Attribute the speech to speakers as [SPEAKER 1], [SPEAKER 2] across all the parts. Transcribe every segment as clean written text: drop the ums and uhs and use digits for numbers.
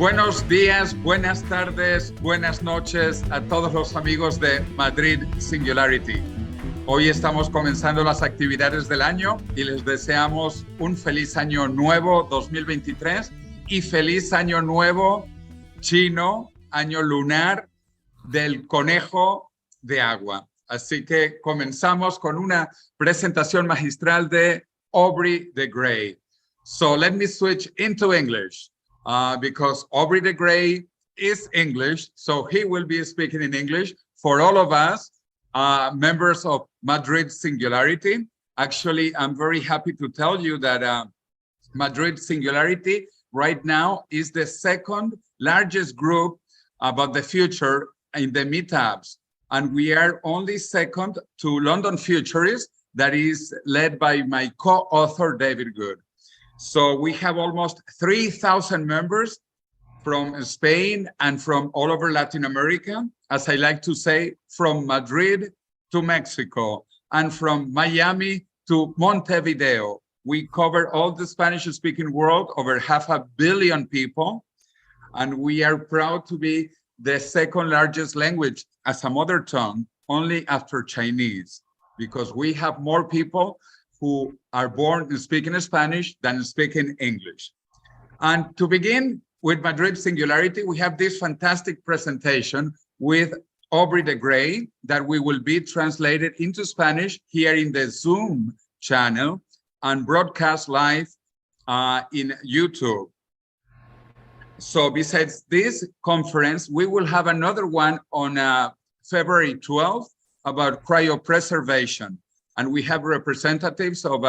[SPEAKER 1] Buenos días, buenas tardes, buenas noches a todos los amigos de Madrid Singularity. Hoy estamos comenzando las actividades del año y les deseamos un feliz año nuevo 2023 y feliz año nuevo chino, año lunar del conejo de agua. Así que comenzamos con una presentación magistral de Aubrey de Grey. So let me switch into English. Because Aubrey de Grey is English, so he will be speaking in English for all of us, members of Madrid Singularity. Actually, I'm very happy to tell you that Madrid Singularity right now is the second largest group about the future in the meetups. And we are only second to London Futurist, that is led by my co-author, David Good. So we have almost 3,000 members from Spain and from all over Latin America. As I like to say, from Madrid to Mexico and from Miami to Montevideo. We cover all the Spanish-speaking world, over 500 million people. And we are proud to be the second largest language as a mother tongue, only after Chinese, because we have more people who are born speaking Spanish than speaking English. And to begin with Madrid Singularity, we have this fantastic presentation with Aubrey de Grey that we will be translated into Spanish here in the Zoom channel and broadcast live in YouTube. So besides this conference, we will have another one on February 12th about cryopreservation. And we have representatives of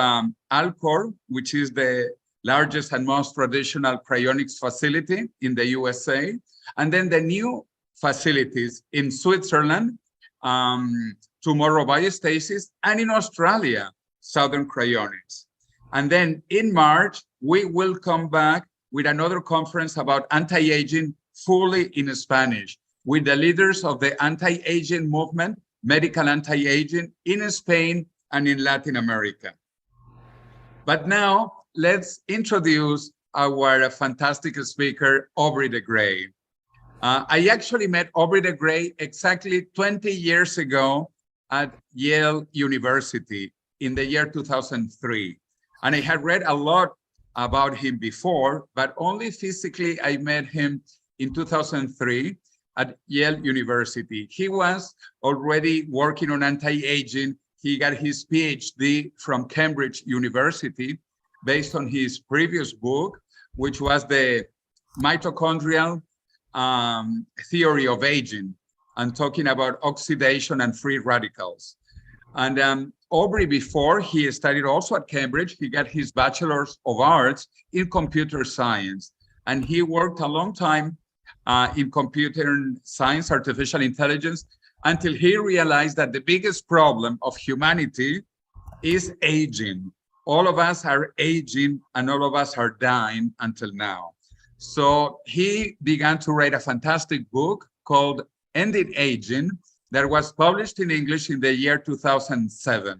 [SPEAKER 1] Alcor, which is the largest and most traditional cryonics facility in the USA. And then the new facilities in Switzerland, Tomorrow Biostasis, and in Australia, Southern Cryonics. And then in March, we will come back with another conference about anti-aging fully in Spanish with the leaders of the anti-aging movement, medical anti-aging in Spain and in Latin America. But now let's introduce our fantastic speaker, Aubrey de Grey. I actually met Aubrey de Grey exactly 20 years ago at Yale University in the year 2003. And I had read a lot about him before, but only physically I met him in 2003 at Yale University. He was already working on anti-aging. He got his PhD from Cambridge University based on his previous book, which was the mitochondrial theory of aging and talking about oxidation and free radicals. And Aubrey, before, he studied also at Cambridge. He got his Bachelor's of Arts in computer science. And he worked a long time in computer science, artificial intelligence, until he realized that the biggest problem of humanity is aging. All of us are aging and all of us are dying until now. So he began to write a fantastic book called Ending Aging that was published in English in the year 2007.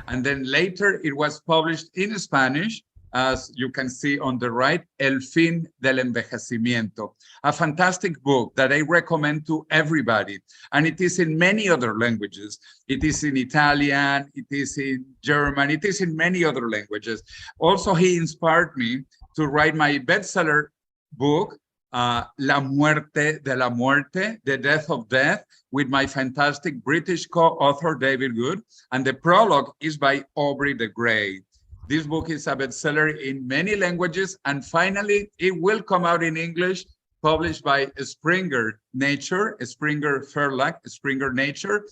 [SPEAKER 1] And then later it was published in Spanish, as you can see on the right, El fin del envejecimiento, a fantastic book that I recommend to everybody. And it is in many other languages. It is in Italian, it is in German, it is in many other languages. Also, he inspired me to write my bestseller book, La muerte de la muerte, The Death of Death, with my fantastic British co-author, David Good. And the prologue is by Aubrey de Grey. This book is a bestseller in many languages, and finally, it will come out in English, published by Springer Nature, Springer Verlag, Springer Nature,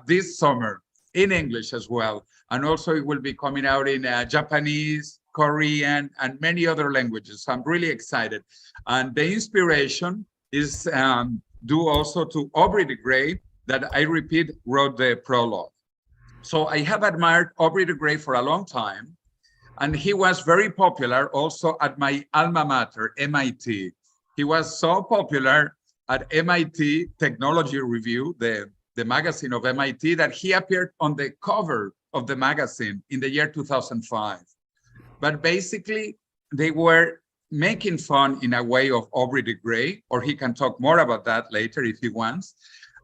[SPEAKER 1] this summer, in English as well. And also, it will be coming out in Japanese, Korean, and many other languages. So I'm really excited. And the inspiration is due also to Aubrey de Grey, that I repeat, wrote the prologue. So I have admired Aubrey de Grey for a long time. And he was very popular also at my alma mater, MIT. He was so popular at MIT Technology Review, the magazine of MIT, that he appeared on the cover of the magazine in the year 2005. But basically, they were making fun in a way of Aubrey de Grey, or he can talk more about that later if he wants,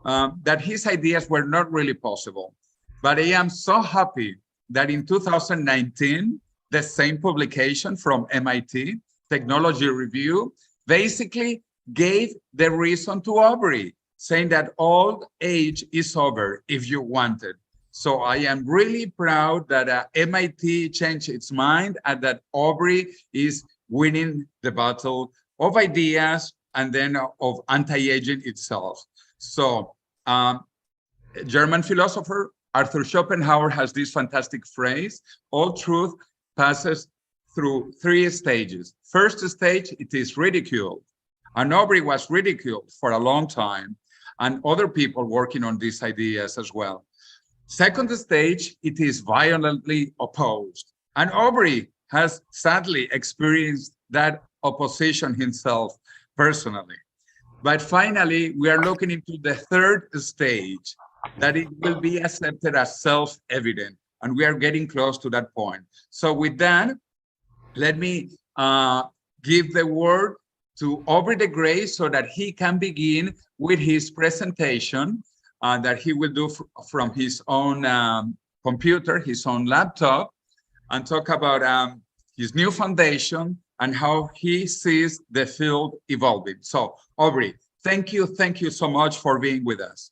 [SPEAKER 1] that his ideas were not really possible. But I am so happy that in 2019, the same publication from MIT, Technology Review, basically gave the reason to Aubrey, saying that old age is over if you want it. So I am really proud that MIT changed its mind and that Aubrey is winning the battle of ideas and then of anti-aging itself. So German philosopher Arthur Schopenhauer has this fantastic phrase: all truth passes through 3 stages. First stage, it is ridiculed. And Aubrey was ridiculed for a long time, and other people working on these ideas as well. Second stage, it is violently opposed. And Aubrey has sadly experienced that opposition himself personally. But finally, we are looking into the third stage, that it will be accepted as self-evident. And we are getting close to that point. So with that, let me give the word to Aubrey de Grey so that he can begin with his presentation that he will do from his own computer, his own laptop, and talk about his new foundation and how he sees the field evolving. So, Aubrey, thank you so much for being with us.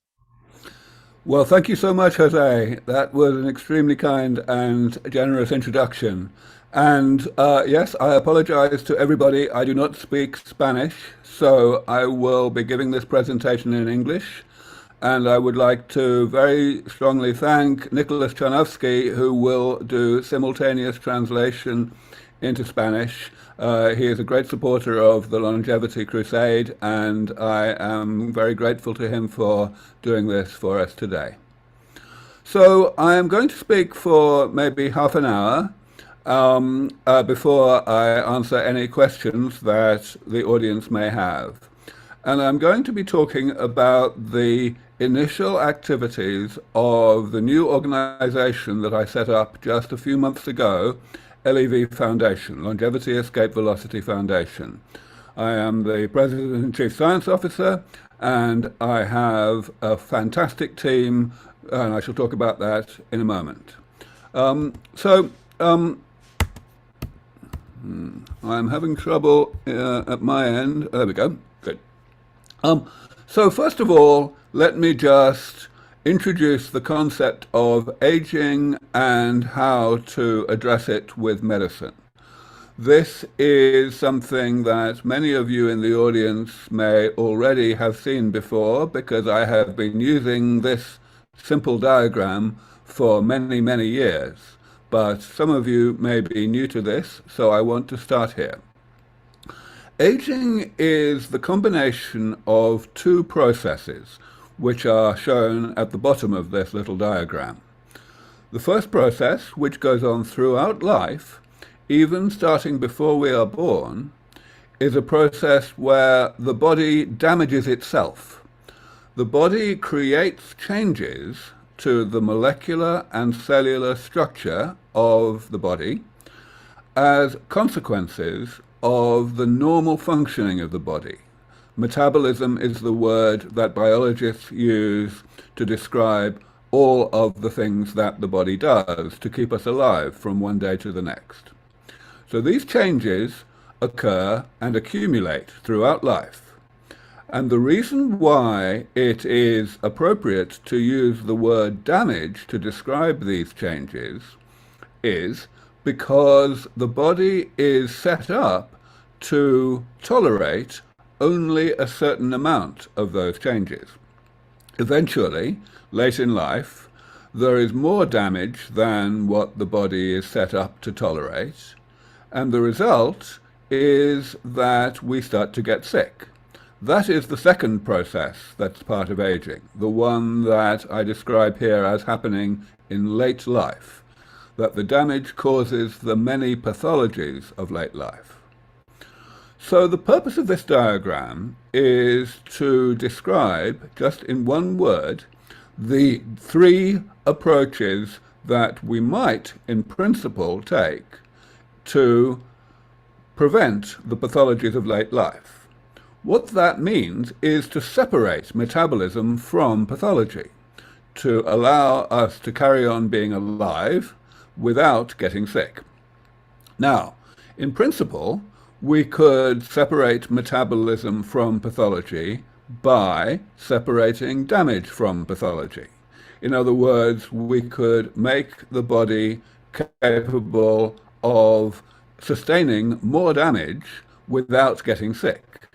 [SPEAKER 2] Well, thank you so much, Jose. That was an extremely kind and generous introduction. And yes, I apologize to everybody. I do not speak Spanish, so I will be giving this presentation in English. And I would like to very strongly thank Nicholas Charnovsky, who will do simultaneous translation into Spanish. He is a great supporter of the Longevity Crusade, and I am very grateful to him for doing this for us today. So I am going to speak for maybe half an hour before I answer any questions that the audience may have. And I'm going to be talking about the initial activities of the new organization that I set up just a few months ago, LEV Foundation, Longevity Escape Velocity Foundation. I am the President and Chief Science Officer, and I have a fantastic team, and I shall talk about that in a moment. I'm having trouble at my end. There we go. Good. So first of all, let me just introduce the concept of aging and how to address it with medicine. This is something that many of you in the audience may already have seen before, because I have been using this simple diagram for many, many years. But some of you may be new to this, so I want to start here. Aging is the combination of 2 processes, which are shown at the bottom of this little diagram. The first process, which goes on throughout life, even starting before we are born, is a process where the body damages itself. The body creates changes to the molecular and cellular structure of the body as consequences of the normal functioning of the body. Metabolism is the word that biologists use to describe all of the things that the body does to keep us alive from one day to the next. So these changes occur and accumulate throughout life. And the reason why it is appropriate to use the word damage to describe these changes is because the body is set up to tolerate only a certain amount of those changes. Eventually, late in life, there is more damage than what the body is set up to tolerate, and the result is that we start to get sick. That is the second process that's part of aging, the one that I describe here as happening in late life, that the damage causes the many pathologies of late life. So the purpose of this diagram is to describe, just in one word, the 3 approaches that we might, in principle, take to prevent the pathologies of late life. What that means is to separate metabolism from pathology, to allow us to carry on being alive without getting sick. Now, in principle, we could separate metabolism from pathology by separating damage from pathology. In other words, we could make the body capable of sustaining more damage without getting sick.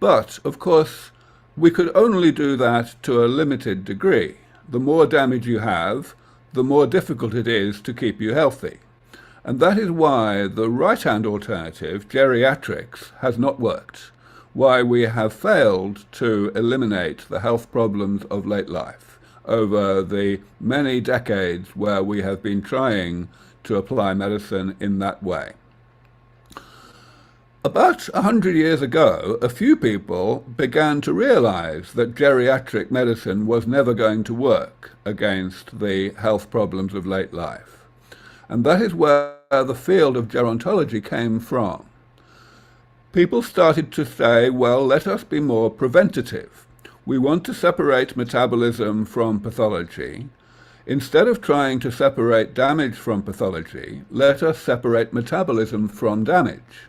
[SPEAKER 2] But, of course, we could only do that to a limited degree. The more damage you have, the more difficult it is to keep you healthy. And that is why the right-hand alternative, geriatrics, has not worked, why we have failed to eliminate the health problems of late life over the many decades where we have been trying to apply medicine in that way. About 100 years ago, a few people began to realize that geriatric medicine was never going to work against the health problems of late life. And that is where the field of gerontology came from. People started to say, well, let us be more preventative. We want to separate metabolism from pathology. Instead of trying to separate damage from pathology, let us separate metabolism from damage.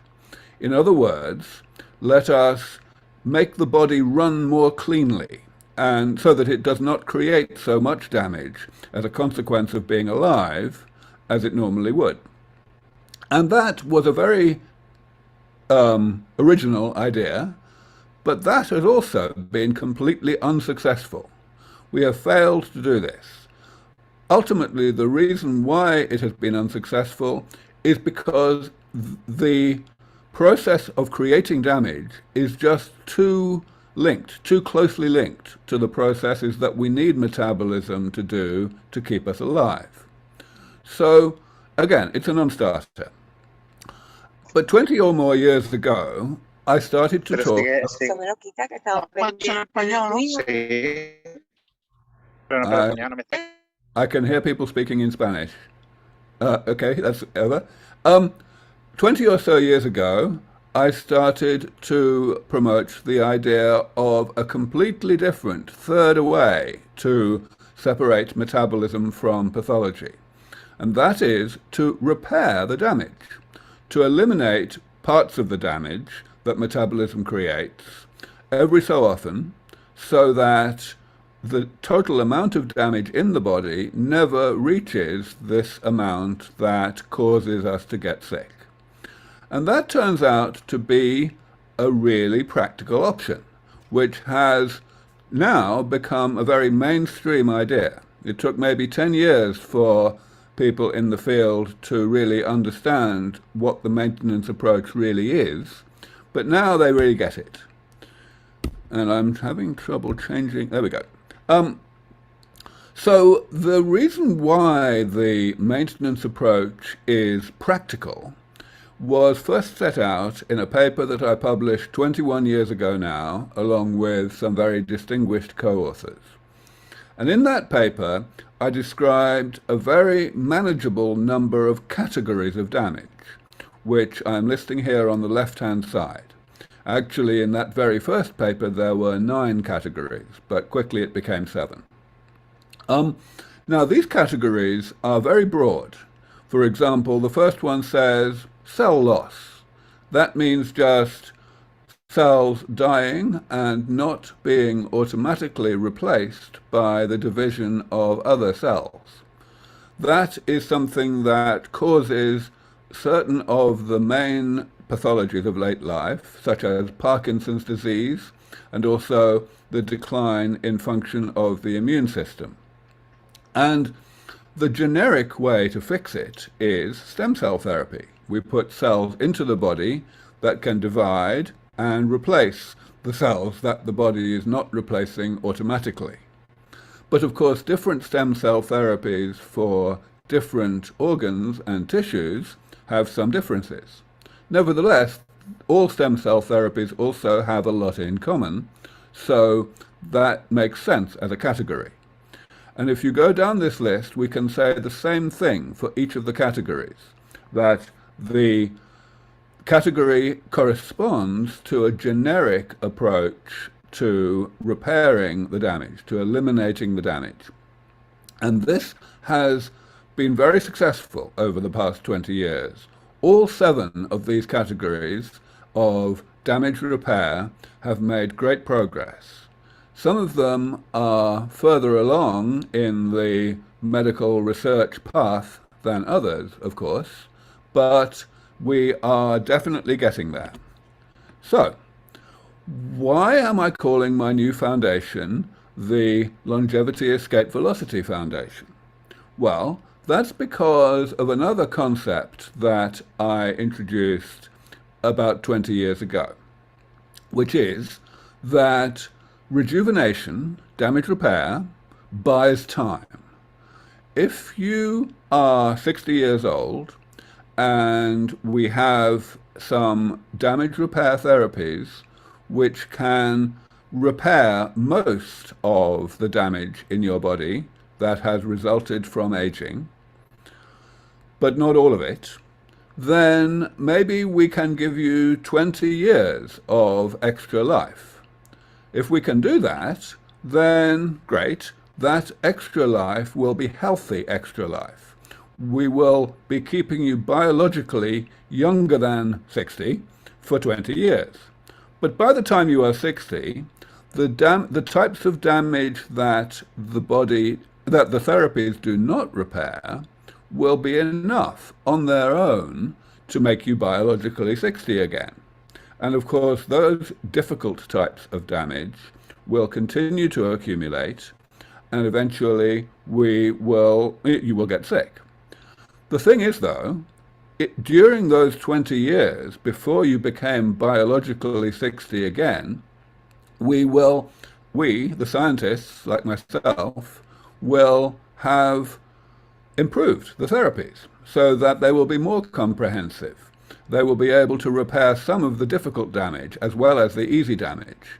[SPEAKER 2] In other words, let us make the body run more cleanly, and so that it does not create so much damage as a consequence of being alive as it normally would. And that was a very original idea, but that has also been completely unsuccessful. We have failed to do this. Ultimately, the reason why it has been unsuccessful is because the process of creating damage is just too closely linked to the processes that we need metabolism to do to keep us alive. So, again, it's a non-starter. But 20 or more years ago, I started to talk... I can hear people speaking in Spanish. Okay, that's over. 20 or so years ago, I started to promote the idea of a completely different third way to separate metabolism from pathology. And that is to repair the damage, to eliminate parts of the damage that metabolism creates every so often, so that the total amount of damage in the body never reaches this amount that causes us to get sick. And that turns out to be a really practical option, which has now become a very mainstream idea. It took maybe 10 years for people in the field to really understand what the maintenance approach really is, but now they really get it. And I'm having trouble changing, there we go. So the reason why the maintenance approach is practical was first set out in a paper that I published 21 years ago now, along with some very distinguished co-authors. And in that paper, I described a very manageable number of categories of damage, which I'm listing here on the left-hand side. Actually, in that very first paper, there were 9 categories, but quickly it became 7. Now, these categories are very broad. For example, the first one says cell loss. That means just cells dying and not being automatically replaced by the division of other cells. That is something that causes certain of the main pathologies of late life, such as Parkinson's disease, and also the decline in function of the immune system. And the generic way to fix it is stem cell therapy. We put cells into the body that can divide and replace the cells that the body is not replacing automatically. But of course, different stem cell therapies for different organs and tissues have some differences. Nevertheless, all stem cell therapies also have a lot in common, so that makes sense as a category. And if you go down this list, we can say the same thing for each of the categories, that the category corresponds to a generic approach to repairing the damage, to eliminating the damage. And this has been very successful over the past 20 years. All 7 of these categories of damage repair have made great progress. Some of them are further along in the medical research path than others, of course, but we are definitely getting there. So, why am I calling my new foundation the Longevity Escape Velocity Foundation? Well, that's because of another concept that I introduced about 20 years ago, which is that rejuvenation, damage repair, buys time. If you are 60 years old and we have some damage repair therapies which can repair most of the damage in your body that has resulted from aging, but not all of it, then maybe we can give you 20 years of extra life. If we can do that, then great. That extra life will be healthy extra life. We will be keeping you biologically younger than 60 for 20 years. But by the time you are 60, the types of damage that the therapies do not repair will be enough on their own to make you biologically 60 again. And of course, those difficult types of damage will continue to accumulate, and eventually you will get sick. The thing is, though, during those 20 years before you became biologically 60 again, we, the scientists like myself, will have improved the therapies so that they will be more comprehensive. They will be able to repair some of the difficult damage as well as the easy damage,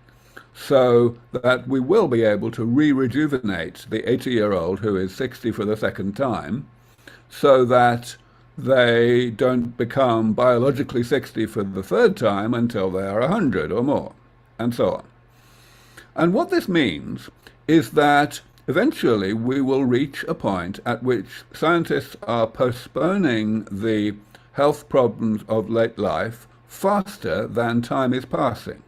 [SPEAKER 2] so that we will be able to re-rejuvenate the 80-year-old who is 60 for the second time, so that they don't become biologically 60 for the third time until they are 100 or more, and so on. And what this means is that eventually we will reach a point at which scientists are postponing the health problems of late life faster than time is passing,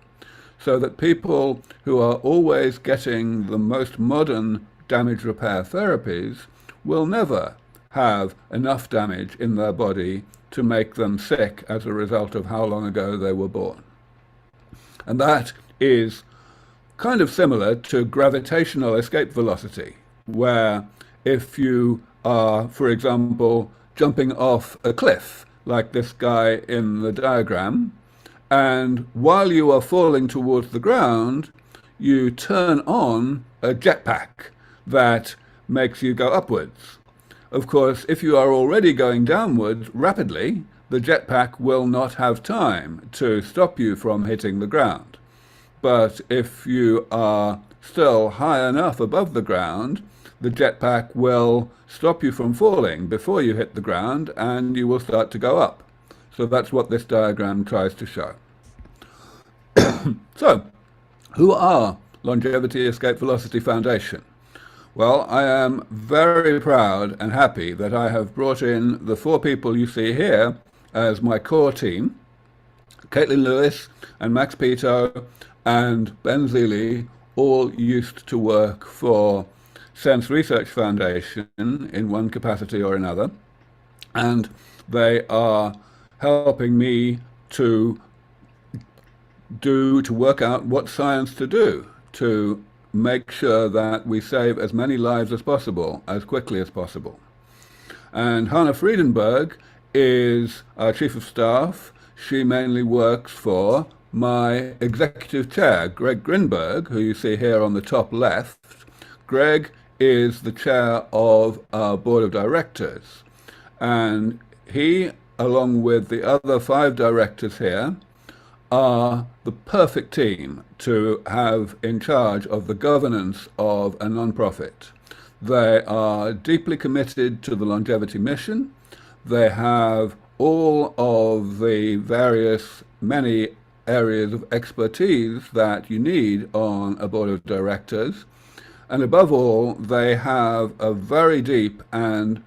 [SPEAKER 2] so that people who are always getting the most modern damage repair therapies will never have enough damage in their body to make them sick as a result of how long ago they were born. And that is kind of similar to gravitational escape velocity, where if you are, for example, jumping off a cliff, like this guy in the diagram, and while you are falling towards the ground, you turn on a jetpack that makes you go upwards. Of course, if you are already going downwards rapidly, the jetpack will not have time to stop you from hitting the ground. But if you are still high enough above the ground, the jetpack will stop you from falling before you hit the ground, and you will start to go up. So that's what this diagram tries to show. So, who are Longevity Escape Velocity Foundation? Well, I am very proud and happy that I have brought in the 4 people you see here as my core team: Caitlin Lewis and Max Pito and Ben Zealy all used to work for Sense Research Foundation in one capacity or another, and they are helping me to work out what science to do to make sure that we save as many lives as possible, as quickly as possible. And Hannah Friedenberg is our Chief of Staff. She mainly works for my Executive Chair, Greg Grinberg, who you see here on the top left. Greg is the Chair of our Board of Directors, and he, along with the other 5 directors here, are the perfect team to have in charge of the governance of a non-profit. They are deeply committed to the longevity mission. They have all of the many areas of expertise that you need on a board of directors. And above all, they have a very deep and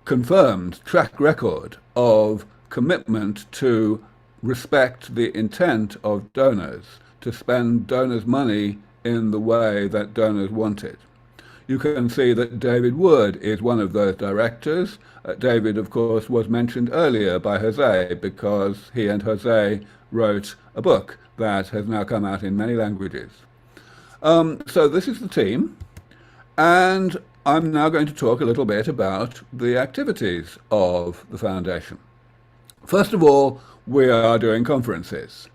[SPEAKER 2] confirmed track record of commitment to respect the intent of donors, to spend donors' money in the way that donors want it. You can see that David Wood is one of those directors. David, of course, was mentioned earlier by Jose because he and Jose wrote a book that has now come out in many languages. So this is the team, and I'm now going to talk a little bit about the activities of the foundation. First of all, we are doing conferences.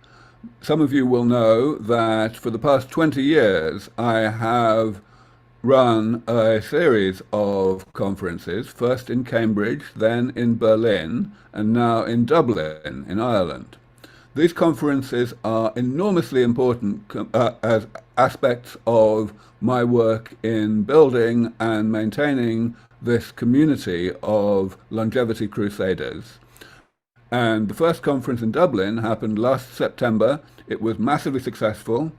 [SPEAKER 2] Some of you will know that for the past 20 years I have run a series of conferences, first in Cambridge, then in Berlin, and now in Dublin, in Ireland. These conferences are enormously important as aspects of my work in building and maintaining this community of longevity crusaders. And the first conference in Dublin happened last September. It was massively successful.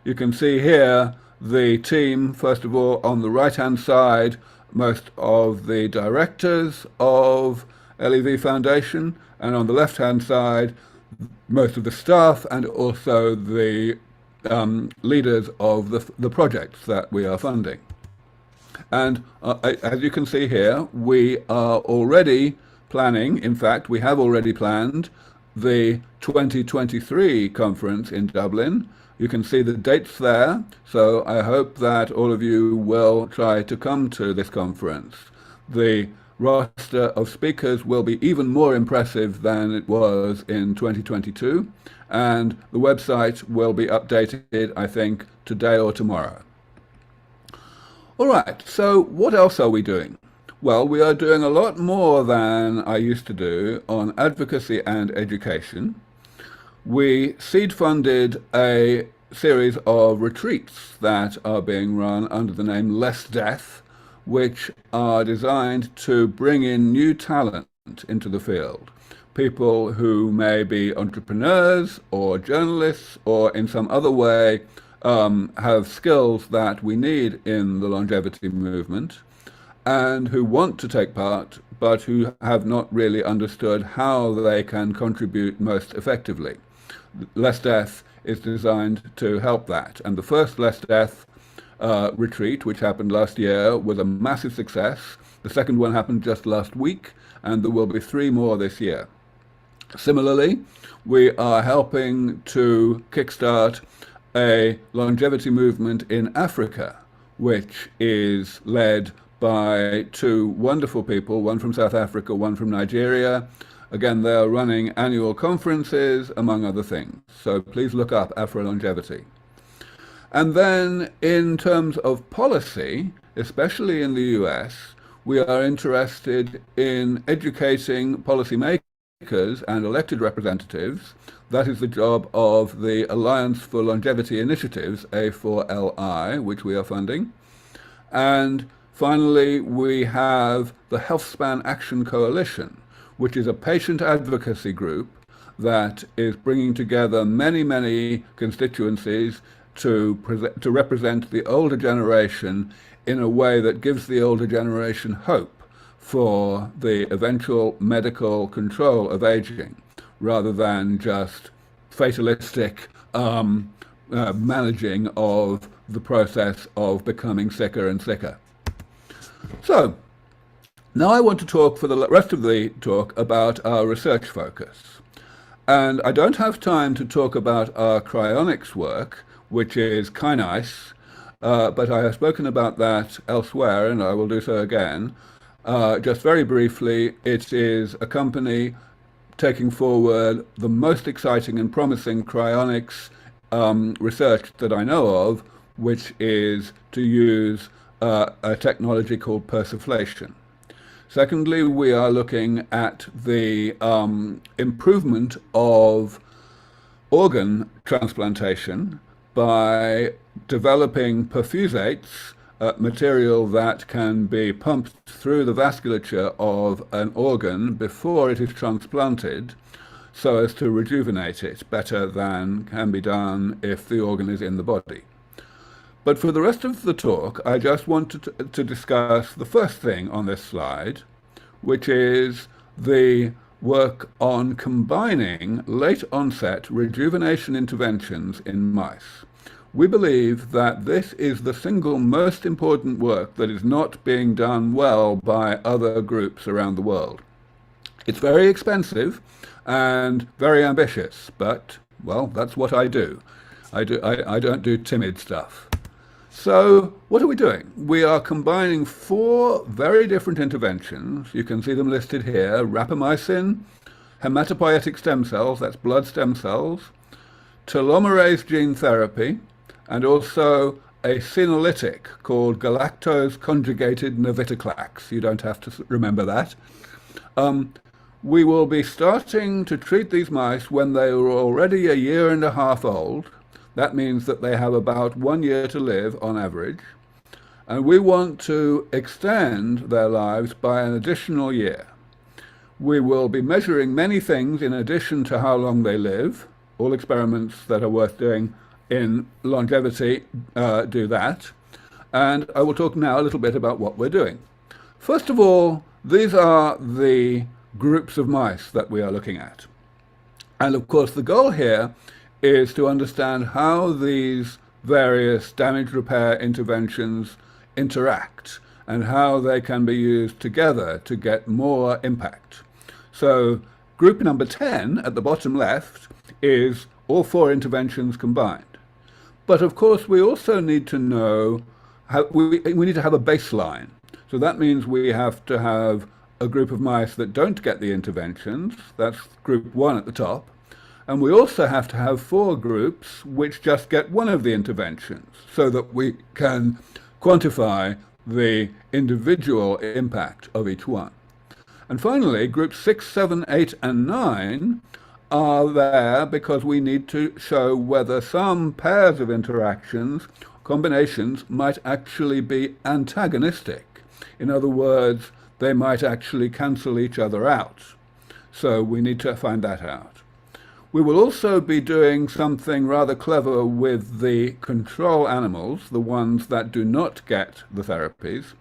[SPEAKER 2] You can see here the team, first of all, on the right-hand side, most of the directors of LEV Foundation, and on the left-hand side, most of the staff and also the leaders of the projects that we are funding. And as you can see here, we are already planning, in fact, we have already planned the 2023 conference in Dublin. You can see the dates there, so I hope that all of you will try to come to this conference. The roster of speakers will be even more impressive than it was in 2022, and the website will be updated, I think, today or tomorrow. All right, so what else are we doing? Well, we are doing a lot more than I used to do on advocacy and education. We seed funded a series of retreats that are being run under the name Less Death, which are designed to bring in new talent into the field. People who may be entrepreneurs or journalists or in some other way have skills that we need in the longevity movement and who want to take part but who have not really understood how they can contribute most effectively. Less Death is designed to help that. And the first Less Death retreat, which happened last year, was a massive success. The second one happened just last week, and there will be 3 more this year. Similarly, we are helping to kickstart a longevity movement in Africa, which is led by 2 wonderful people, one from South Africa, one from Nigeria. Again, they are running annual conferences, among other things. So please look up Afro-Longevity. And then in terms of policy, especially in the US, we are interested in educating policymakers and elected representatives. That is the job of the Alliance for Longevity Initiatives, A4LI, which we are funding. And finally, we have the Healthspan Action Coalition, which is a patient advocacy group that is bringing together many, many constituencies to represent the older generation in a way that gives the older generation hope for the eventual medical control of aging, rather than just fatalistic managing of the process of becoming sicker and sicker. So, now I want to talk for the rest of the talk about our research focus. And I don't have time to talk about our cryonics work, which is Kynice, but I have spoken about that elsewhere, and I will do so again. Just very briefly, it is a company taking forward the most exciting and promising cryonics research that I know of, which is to use a technology called persiflation. Secondly, we are looking at the improvement of organ transplantation by developing perfusates material that can be pumped through the vasculature of an organ before it is transplanted, so as to rejuvenate it better than can be done if the organ is in the body. But for the rest of the talk, I just wanted to discuss the first thing on this slide, which is the work on combining late-onset rejuvenation interventions in mice. We believe that this is the single most important work that is not being done well by other groups around the world. It's very expensive and very ambitious, but, well, that's what I do. I don't do timid stuff. So what are we doing? We are combining 4 very different interventions. You can see them listed here: rapamycin, hematopoietic stem cells, that's blood stem cells, telomerase gene therapy, and also a senolytic called galactose conjugated navitoclax. You don't have to remember that. We will be starting to treat these mice when they are already a year and a half old. That means that they have about 1 year to live on average. And we want to extend their lives by an additional year. We will be measuring many things in addition to how long they live. All experiments that are worth doing in longevity do that. And I will talk now a little bit about what we're doing. First of all, these are the groups of mice that we are looking at. And of course, the goal here is to understand how these various damage repair interventions interact and how they can be used together to get more impact. So group number 10 at the bottom left is all 4 interventions combined. But of course, we also need to know how we need to have a baseline. So that means we have to have a group of mice that don't get the interventions. That's group 1 at the top. And we also have to have 4 groups which just get one of the interventions, so that we can quantify the individual impact of each one. And finally, groups 6, 7, 8, and 9 are there because we need to show whether some pairs of interactions, combinations, might actually be antagonistic. In other words, they might actually cancel each other out. So we need to find that out. We will also be doing something rather clever with the control animals, the ones that do not get the therapies.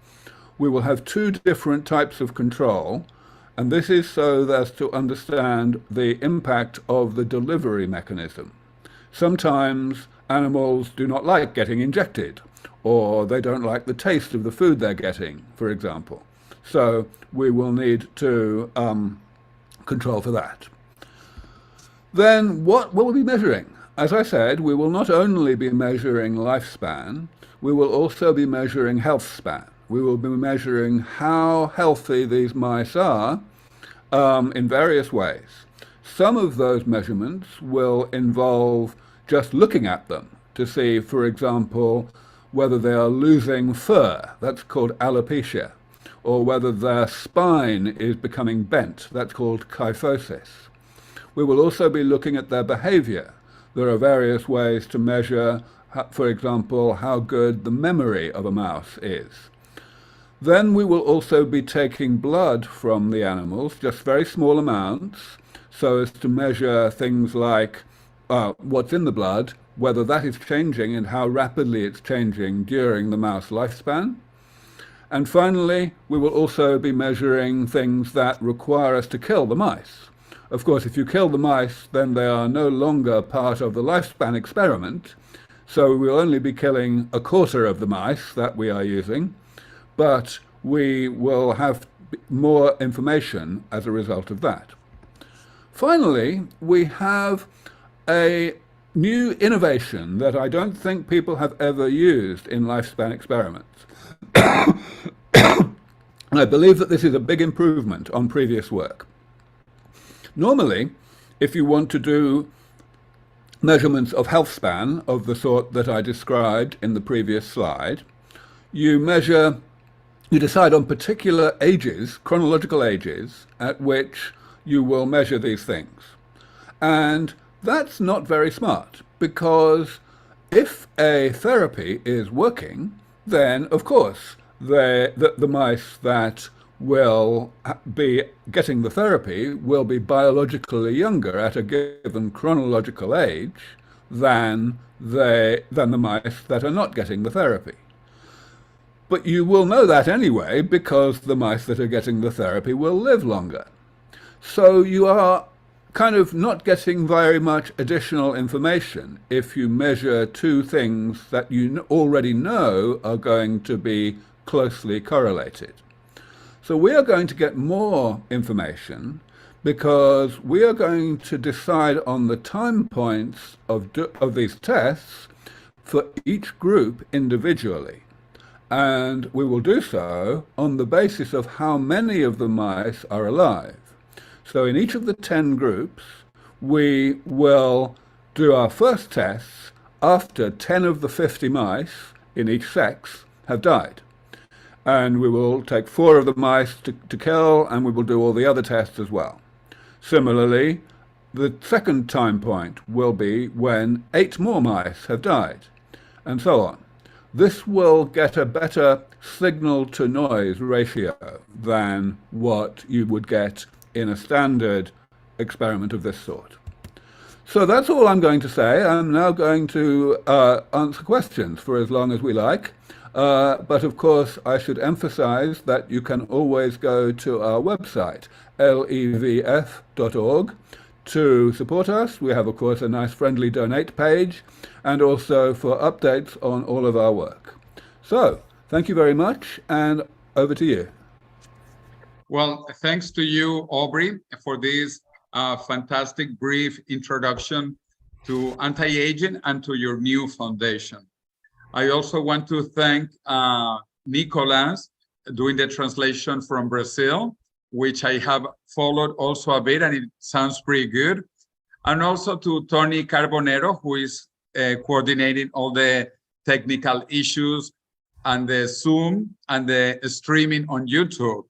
[SPEAKER 2] We will have 2 different types of control, and this is so as to understand the impact of the delivery mechanism. Sometimes animals do not like getting injected, or they don't like the taste of the food they're getting, for example. So we will need to control for that. Then what will we be measuring? As I said, we will not only be measuring lifespan, we will also be measuring health span. We will be measuring how healthy these mice are in various ways. Some of those measurements will involve just looking at them to see, for example, whether they are losing fur. That's called alopecia. Or whether their spine is becoming bent. That's called kyphosis. We will also be looking at their behavior. There are various ways to measure, for example, how good the memory of a mouse is. Then we will also be taking blood from the animals, just very small amounts, so as to measure things like what's in the blood, whether that is changing and how rapidly it's changing during the mouse lifespan. And finally, we will also be measuring things that require us to kill the mice. Of course, if you kill the mice, then they are no longer part of the lifespan experiment, so we'll only be killing a quarter of the mice that we are using, but we will have more information as a result of that. Finally, we have a new innovation that I don't think people have ever used in lifespan experiments. And I believe that this is a big improvement on previous work. Normally, if you want to do measurements of health span of the sort that I described in the previous slide, you decide on particular ages, chronological ages, at which you will measure these things. And that's not very smart, because if a therapy is working, then, of course, the mice that will be getting the therapy will be biologically younger at a given chronological age than the mice that are not getting the therapy. But you will know that anyway, because the mice that are getting the therapy will live longer. So you are kind of not getting very much additional information if you measure two things that you already know are going to be closely correlated. So we are going to get more information because we are going to decide on the time points of these tests for each group individually. And we will do so on the basis of how many of the mice are alive. So in each of the 10 groups, we will do our first tests after 10 of the 50 mice in each sex have died. And we will take 4 of the mice to kill, and we will do all the other tests as well. Similarly, the second time point will be when 8 more mice have died, and so on. This will get a better signal-to-noise ratio than what you would get in a standard experiment of this sort. So that's all I'm going to say. I'm now going to answer questions for as long as we like. But of course, I should emphasize that you can always go to our website, levf.org, to support us. We have, of course, a nice friendly donate page, and also for updates on all of our work. So, thank you very much, and over to you.
[SPEAKER 1] Well, thanks to you, Aubrey, for this fantastic brief introduction to anti-aging and to your new foundation. I also want to thank Nicolas doing the translation from Brazil, which I have followed also a bit, and it sounds pretty good. And also to Tony Carbonero, who is coordinating all the technical issues and the Zoom and the streaming on YouTube.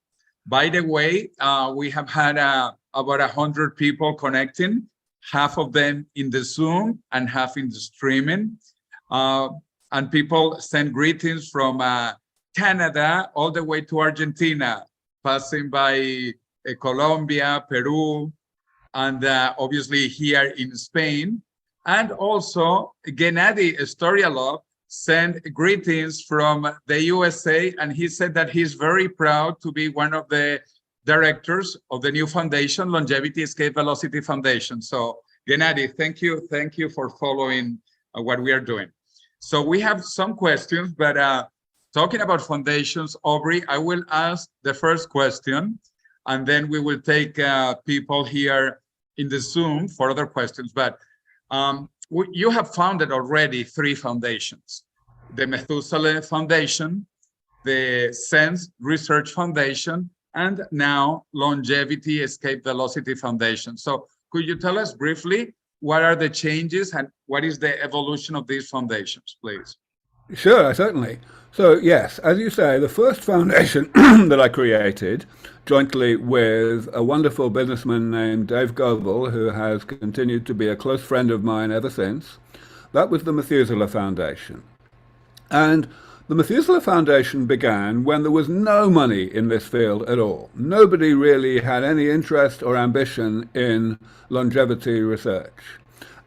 [SPEAKER 1] By the way, we have had about 100 people connecting, half of them in the Zoom and half in the streaming. And people send greetings from Canada all the way to Argentina, passing by Colombia, Peru, and obviously here in Spain. And also Gennady Storyalov sent greetings from the USA, and he said that he's very proud to be one of the directors of the new foundation, Longevity Escape Velocity Foundation. So Gennady, thank you for following what we are doing. So we have some questions, but talking about foundations, Aubrey, I will ask the first question, and then we will take people here in the Zoom for other questions. But you have founded already 3 foundations: the Methuselah Foundation, the SENSE Research Foundation, and now Longevity Escape Velocity Foundation. So could you tell us briefly what are the changes and what is the evolution of these foundations, please?
[SPEAKER 2] Sure, certainly. So yes, as you say, the first foundation that I created jointly with a wonderful businessman named Dave Goebel, who has continued to be a close friend of mine ever since, that was the Methuselah Foundation. And the Methuselah Foundation began when there was no money in this field at all. Nobody really had any interest or ambition in longevity research.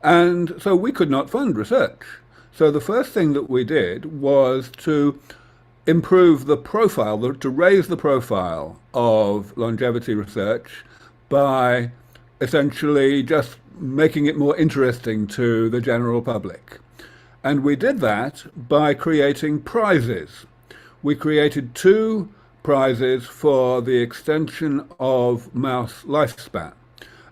[SPEAKER 2] And so we could not fund research. So the first thing that we did was to improve the profile, to raise the profile of longevity research by essentially just making it more interesting to the general public. And we did that by creating prizes. We created 2 prizes for the extension of mouse lifespan.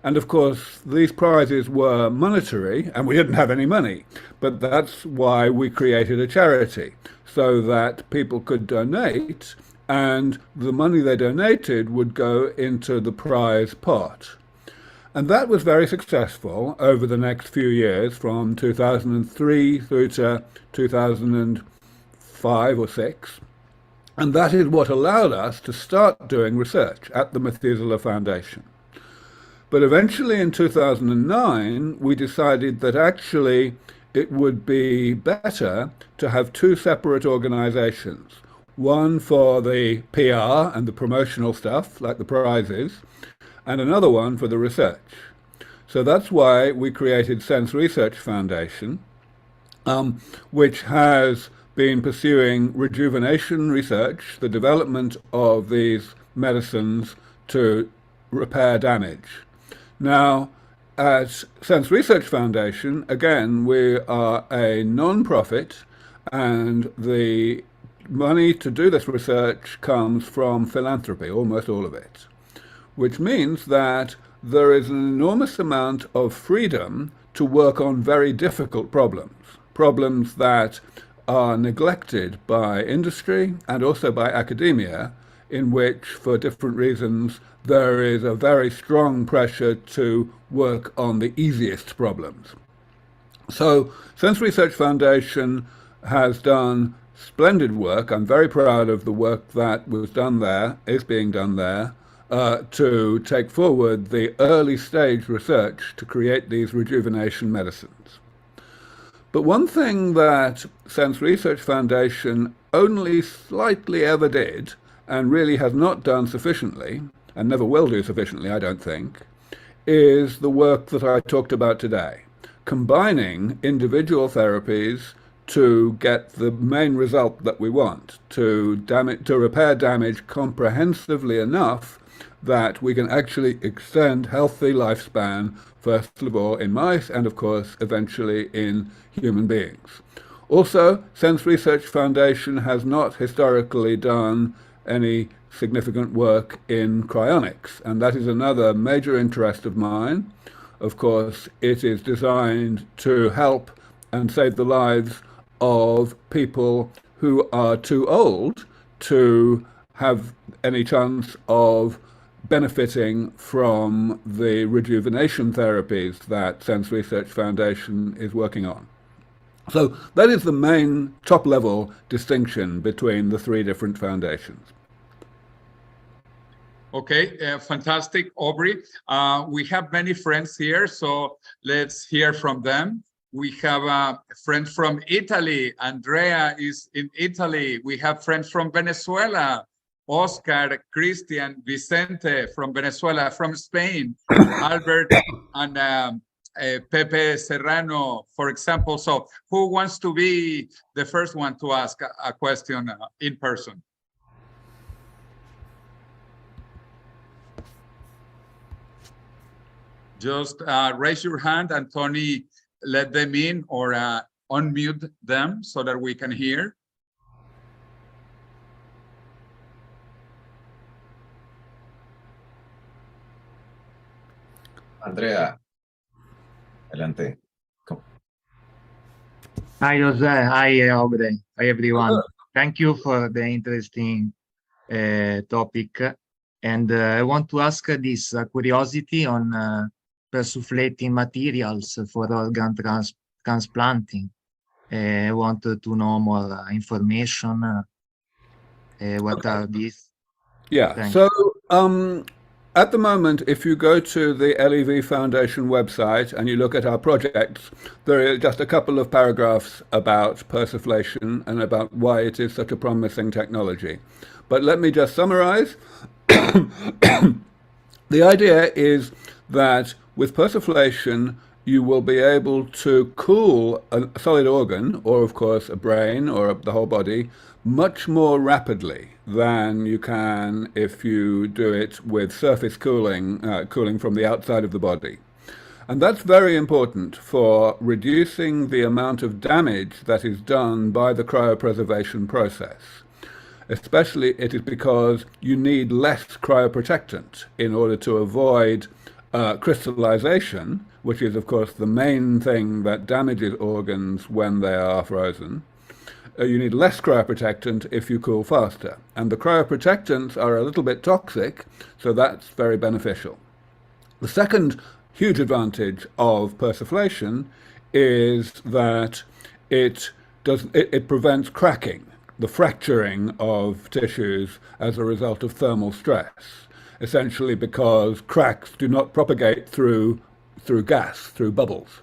[SPEAKER 2] And of course, these prizes were monetary, and we didn't have any money. But that's why we created a charity, so that people could donate, and the money they donated would go into the prize pot. And that was very successful over the next few years, from 2003 through to 2005 or 6. And that is what allowed us to start doing research at the Methuselah Foundation. But eventually in 2009, we decided that actually it would be better to have two separate organizations. One for the PR and the promotional stuff, like the prizes, and another one for the research. So that's why we created Sense Research Foundation, which has been pursuing rejuvenation research, the development of these medicines to repair damage. Now, at Sense Research Foundation, again, we are a non-profit, and the money to do this research comes from philanthropy, almost all of it, which means that there is an enormous amount of freedom to work on very difficult problems that are neglected by industry and also by academia, in which, for different reasons, there is a very strong pressure to work on the easiest problems. So, Sense Research Foundation has done splendid work. I'm very proud of the work that was done there, is being done there, to take forward the early stage research to create these rejuvenation medicines. But one thing that Sense Research Foundation only slightly ever did, and really has not done sufficiently, and never will do sufficiently, I don't think, is the work that I talked about today, combining individual therapies to get the main result that we want, to repair damage comprehensively enough that we can actually extend healthy lifespan, first of all in mice, and of course eventually in human beings. Also, Sense Research Foundation has not historically done any significant work in cryonics, and that is another major interest of mine. Of course, it is designed to help and save the lives of people who are too old to have any chance of benefiting from the rejuvenation therapies that Sense Research Foundation is working on. So that is the main top-level distinction between the three different foundations.
[SPEAKER 1] Okay, fantastic, Aubrey. We have many friends here, so let's hear from them. We have a friend from Italy. Andrea is in Italy. We have friends from Venezuela. Oscar, Christian, Vicente from Venezuela, from Spain, Albert and Pepe Serrano, for example. So who wants to be the first one to ask a question in person? Just raise your hand and Tony let them in, or unmute them so that we can hear.
[SPEAKER 3] Andrea, adelante.
[SPEAKER 4] Hi, Jose. Hi, Aubrey. Hi, everyone. Hello. Thank you for the interesting topic. And I want to ask this curiosity on persuflating materials for organ transplanting. I want to know more information. What are these?
[SPEAKER 2] Yeah,
[SPEAKER 4] Thanks.
[SPEAKER 2] so at the moment, if you go to the LEV Foundation website and you look at our projects, there are just a couple of paragraphs about persuflation and about why it is such a promising technology. But let me just summarize. The idea is that with persuflation, you will be able to cool a solid organ, or of course a brain or the whole body, much more rapidly than you can if you do it with surface cooling, cooling from the outside of the body. And that's very important for reducing the amount of damage that is done by the cryopreservation process. Especially it is because you need less cryoprotectant in order to avoid crystallization, which is of course the main thing that damages organs when they are frozen. You need less cryoprotectant if you cool faster. And the cryoprotectants are a little bit toxic, so that's very beneficial. The second huge advantage of persuflation is that it prevents cracking, the fracturing of tissues as a result of thermal stress, essentially because cracks do not propagate through gas, through bubbles.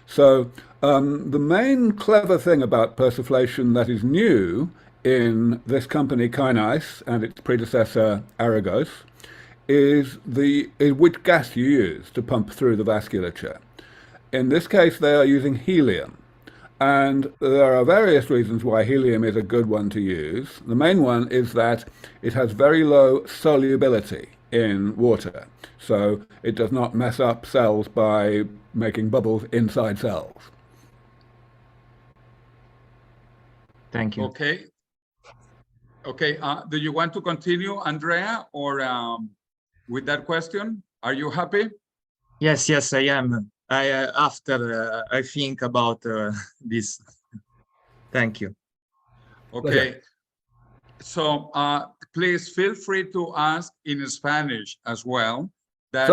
[SPEAKER 2] So the main clever thing about persiflation that is new in this company Kainis and its predecessor Aragos is which gas you use to pump through the vasculature. In this case, they are using helium. And there are various reasons why helium is a good one to use. The main one is that it has very low solubility in water, so it does not mess up cells by making bubbles inside cells.
[SPEAKER 4] Thank you.
[SPEAKER 1] Okay. Okay. Do you want to continue, Andrea, or with that question? Are you happy?
[SPEAKER 4] Yes, I am. After I think about this. Thank you.
[SPEAKER 1] Okay. So please feel free to ask in Spanish as well. That,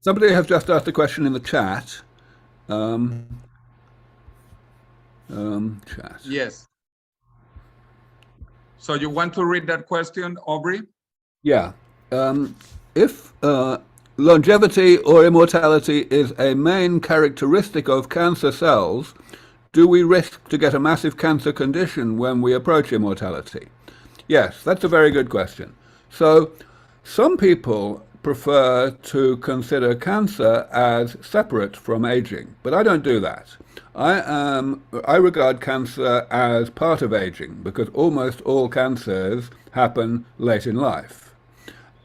[SPEAKER 2] somebody has just asked a question in the chat. Chat.
[SPEAKER 1] Yes. So you want to read that question, Aubrey?
[SPEAKER 2] Yeah. If longevity or immortality is a main characteristic of cancer cells, do we risk to get a massive cancer condition when we approach immortality? Yes, that's a very good question. So some people prefer to consider cancer as separate from aging, but I don't do that. I regard cancer as part of aging because almost all cancers happen late in life.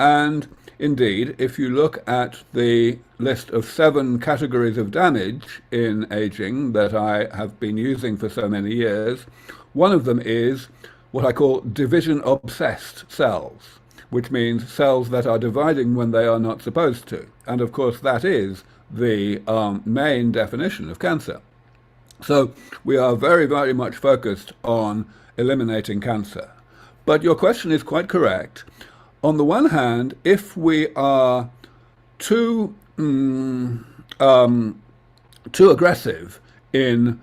[SPEAKER 2] And indeed, if you look at the list of 7 categories of damage in aging that I have been using for so many years, one of them is what I call division-obsessed cells, which means cells that are dividing when they are not supposed to. And of course, that is the main definition of cancer. So we are very, very much focused on eliminating cancer. But your question is quite correct. On the one hand, if we are too aggressive in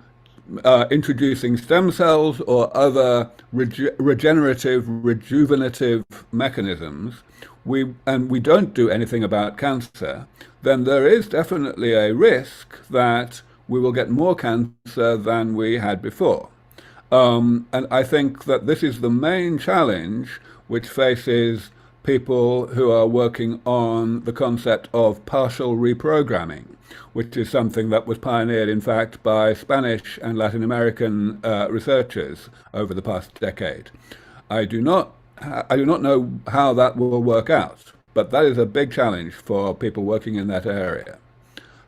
[SPEAKER 2] introducing stem cells or other regenerative, rejuvenative mechanisms, and we don't do anything about cancer, then there is definitely a risk that we will get more cancer than we had before. And I think that this is the main challenge which faces people who are working on the concept of partial reprogramming, which is something that was pioneered, in fact, by Spanish and Latin American researchers over the past decade. I do not know how that will work out, but that is a big challenge for people working in that area.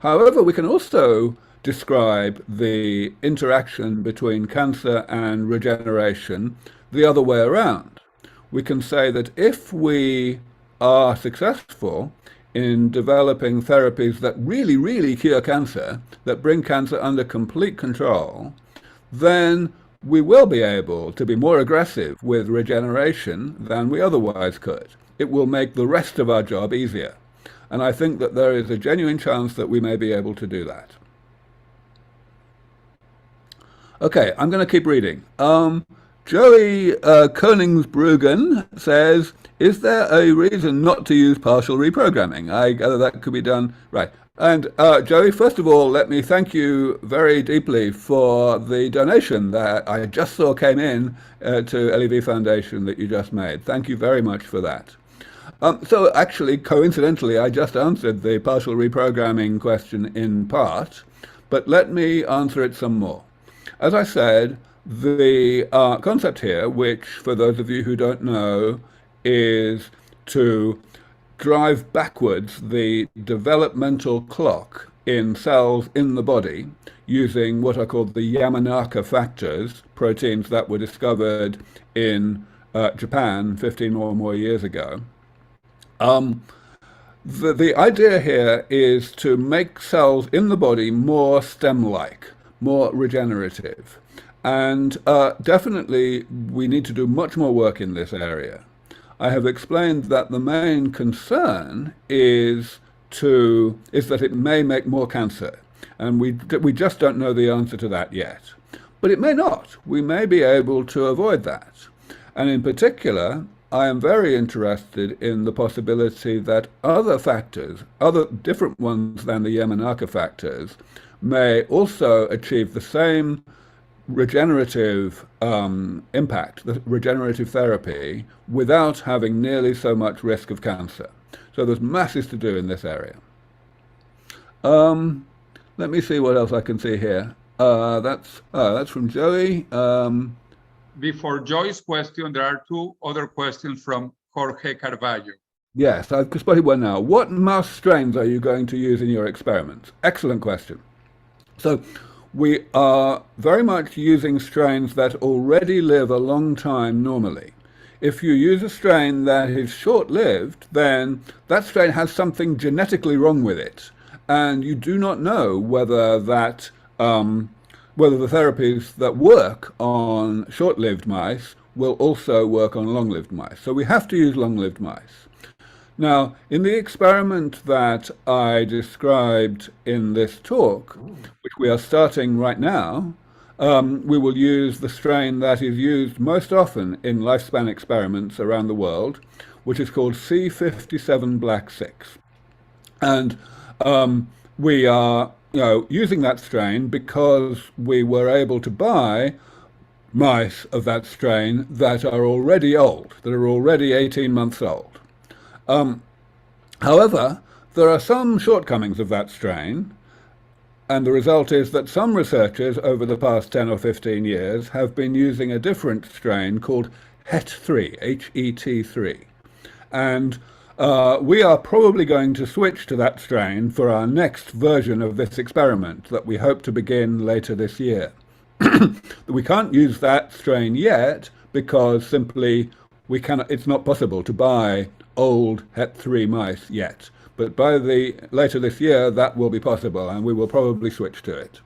[SPEAKER 2] However, we can also describe the interaction between cancer and regeneration the other way around. We can say that if we are successful in developing therapies that really, really cure cancer, that bring cancer under complete control, then we will be able to be more aggressive with regeneration than we otherwise could. It will make the rest of our job easier. And I think that there is a genuine chance that we may be able to do that. Okay, I'm going to keep reading. Joey Koningsbruggen says, is there a reason not to use partial reprogramming? I gather that could be done. Right. And Joey, first of all, let me thank you very deeply for the donation that I just saw came in to LEV Foundation that you just made. Thank you very much for that. So actually, coincidentally, I just answered the partial reprogramming question in part, but let me answer it some more. As I said, the concept here, which for those of you who don't know, is to drive backwards the developmental clock in cells in the body using what are called the Yamanaka factors, proteins that were discovered in Japan 15 or more years ago. The idea here is to make cells in the body more stem-like, more regenerative. And definitely we need to do much more work in this area. I have explained that the main concern is that it may make more cancer. And we just don't know the answer to that yet. But it may not. We may be able to avoid that. And in particular, I am very interested in the possibility that other factors, other different ones than the Yamanaka factors, may also achieve the same regenerative impact, the regenerative therapy, without having nearly so much risk of cancer. So there's masses to do in this area. Let me see what else I can see here. That's from Joey.
[SPEAKER 1] Before Joy's question, there are two other questions from Jorge Carvalho.
[SPEAKER 2] Yes, I've spotted one now. What mouse strains are you going to use in your experiments? Excellent question. So we are very much using strains that already live a long time normally. If you use a strain that is short-lived, then that strain has something genetically wrong with it, and you do not know whether that whether the therapies that work on short-lived mice will also work on long-lived mice. So we have to use long-lived mice. Now, in the experiment that I described in this talk, which we are starting right now, we will use the strain that is used most often in lifespan experiments around the world, which is called C57 Black 6. And we are using that strain because we were able to buy mice of that strain that are already old, that are already 18 months old. However, there are some shortcomings of that strain, and the result is that some researchers over the past 10 or 15 years have been using a different strain called HET3, H-E-T-3. And we are probably going to switch to that strain for our next version of this experiment that we hope to begin later this year. We can't use that strain yet because simply it's not possible to buy old HET3 mice yet. But by later this year, that will be possible, and we will probably switch to it.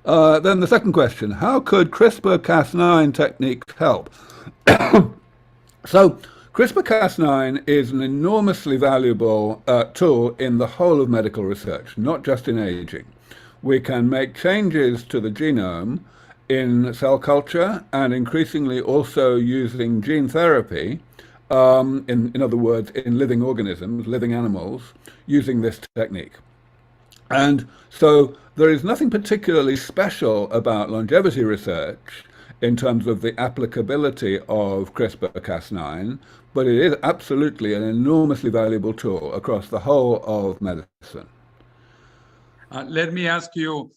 [SPEAKER 2] Then the second question, how could CRISPR-Cas9 techniques help? So CRISPR-Cas9 is an enormously valuable tool in the whole of medical research, not just in aging. We can make changes to the genome in cell culture and increasingly also using gene therapy, in other words, in living organisms, living animals, using this technique. And so there is nothing particularly special about longevity research in terms of the applicability of CRISPR-Cas9, but it is absolutely an enormously valuable tool across the whole of medicine.
[SPEAKER 1] Let me ask you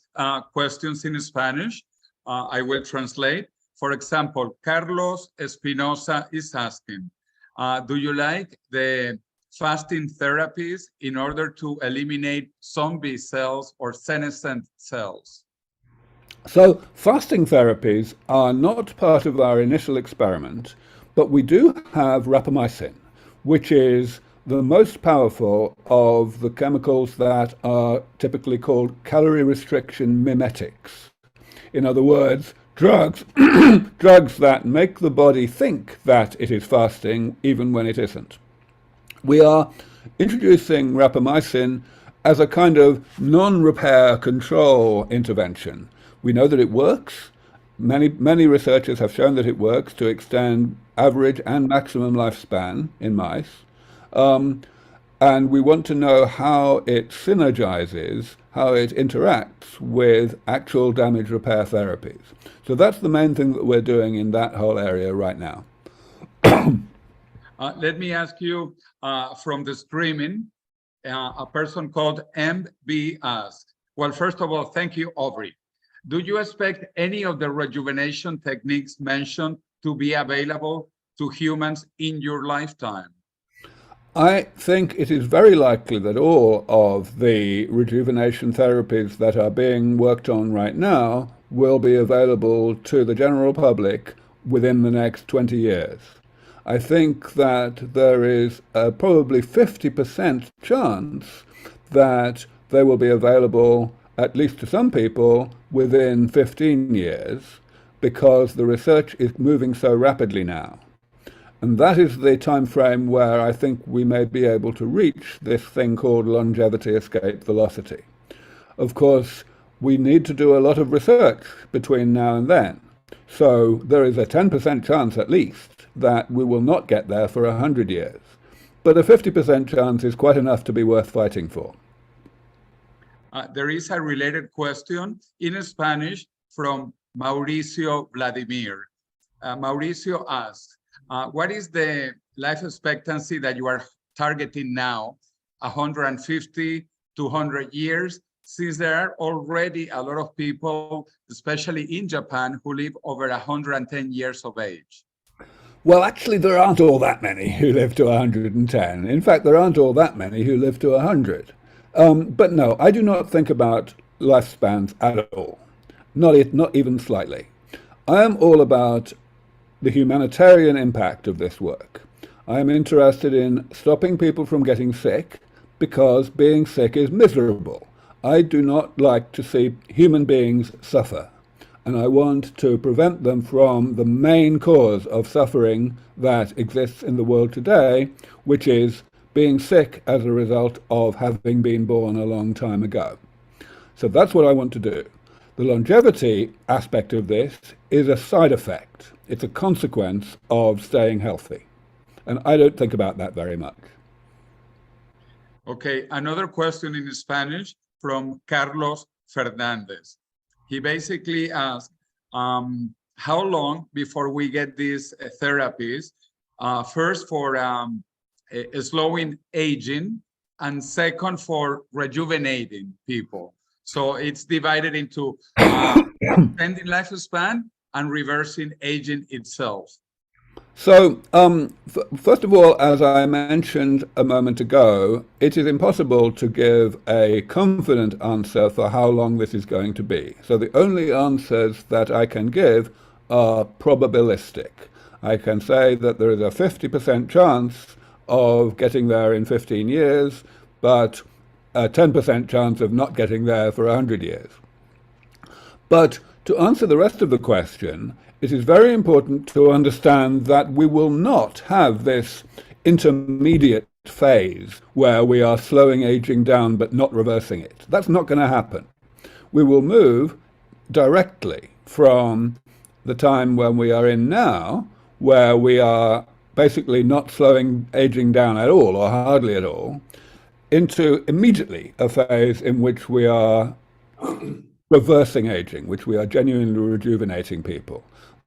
[SPEAKER 1] questions in Spanish. I will translate. For example, Carlos Espinosa is asking, do you like the fasting therapies in order to eliminate zombie cells or senescent cells?
[SPEAKER 2] So fasting therapies are not part of our initial experiment, but we do have rapamycin, which is the most powerful of the chemicals that are typically called calorie restriction mimetics. In other words, drugs that make the body think that it is fasting even when it isn't. We are introducing rapamycin as a kind of non-repair control intervention. We know that it works. Many researchers have shown that it works to extend average and maximum lifespan in mice. And we want to know how it synergizes, how it interacts with actual damage repair therapies. So that's the main thing that we're doing in that whole area right now.
[SPEAKER 1] Let me ask you from the streaming, a person called MB asked, well, first of all, thank you, Aubrey. Do you expect any of the rejuvenation techniques mentioned to be available to humans in your lifetime?
[SPEAKER 2] I think it is very likely that all of the rejuvenation therapies that are being worked on right now will be available to the general public within the next 20 years. I think that there is a probably 50% chance that they will be available, at least to some people, within 15 years, because the research is moving so rapidly now. And that is the time frame where I think we may be able to reach this thing called longevity escape velocity. Of course, we need to do a lot of research between now and then. So there is a 10% chance at least that we will not get there for 100 years. But a 50% chance is quite enough to be worth fighting for.
[SPEAKER 1] There is a related question in Spanish from Mauricio Vladimir. Mauricio asks, what is the life expectancy that you are targeting now? 150, 200 years? Since there are already a lot of people, especially in Japan, who live over 110 years of age.
[SPEAKER 2] Well, actually, there aren't all that many who live to 110. In fact, there aren't all that many who live to 100. But no, I do not think about lifespans at all, not even slightly. I am all about the humanitarian impact of this work. I am interested in stopping people from getting sick because being sick is miserable. I do not like to see human beings suffer, and I want to prevent them from the main cause of suffering that exists in the world today, which is being sick as a result of having been born a long time ago. So that's what I want to do. The longevity aspect of this is a side effect. It's a consequence of staying healthy. And I don't think about that very much.
[SPEAKER 1] Okay, another question in Spanish from Carlos Fernandez. He basically asked, how long before we get these therapies? First for slowing aging, and second for rejuvenating people. So it's divided into extending lifespan and reversing aging itself.
[SPEAKER 2] So, first of all, as I mentioned a moment ago, it is impossible to give a confident answer for how long this is going to be. So the only answers that I can give are probabilistic. I can say that there is a 50% chance of getting there in 15 years, but a 10% chance of not getting there for 100 years. But to answer the rest of the question, it is very important to understand that we will not have this intermediate phase where we are slowing aging down but not reversing it. That's not going to happen. We will move directly from the time when we are in now, where we are basically not slowing aging down at all or hardly at all, into immediately a phase in which we are reversing aging, which we are genuinely rejuvenating people.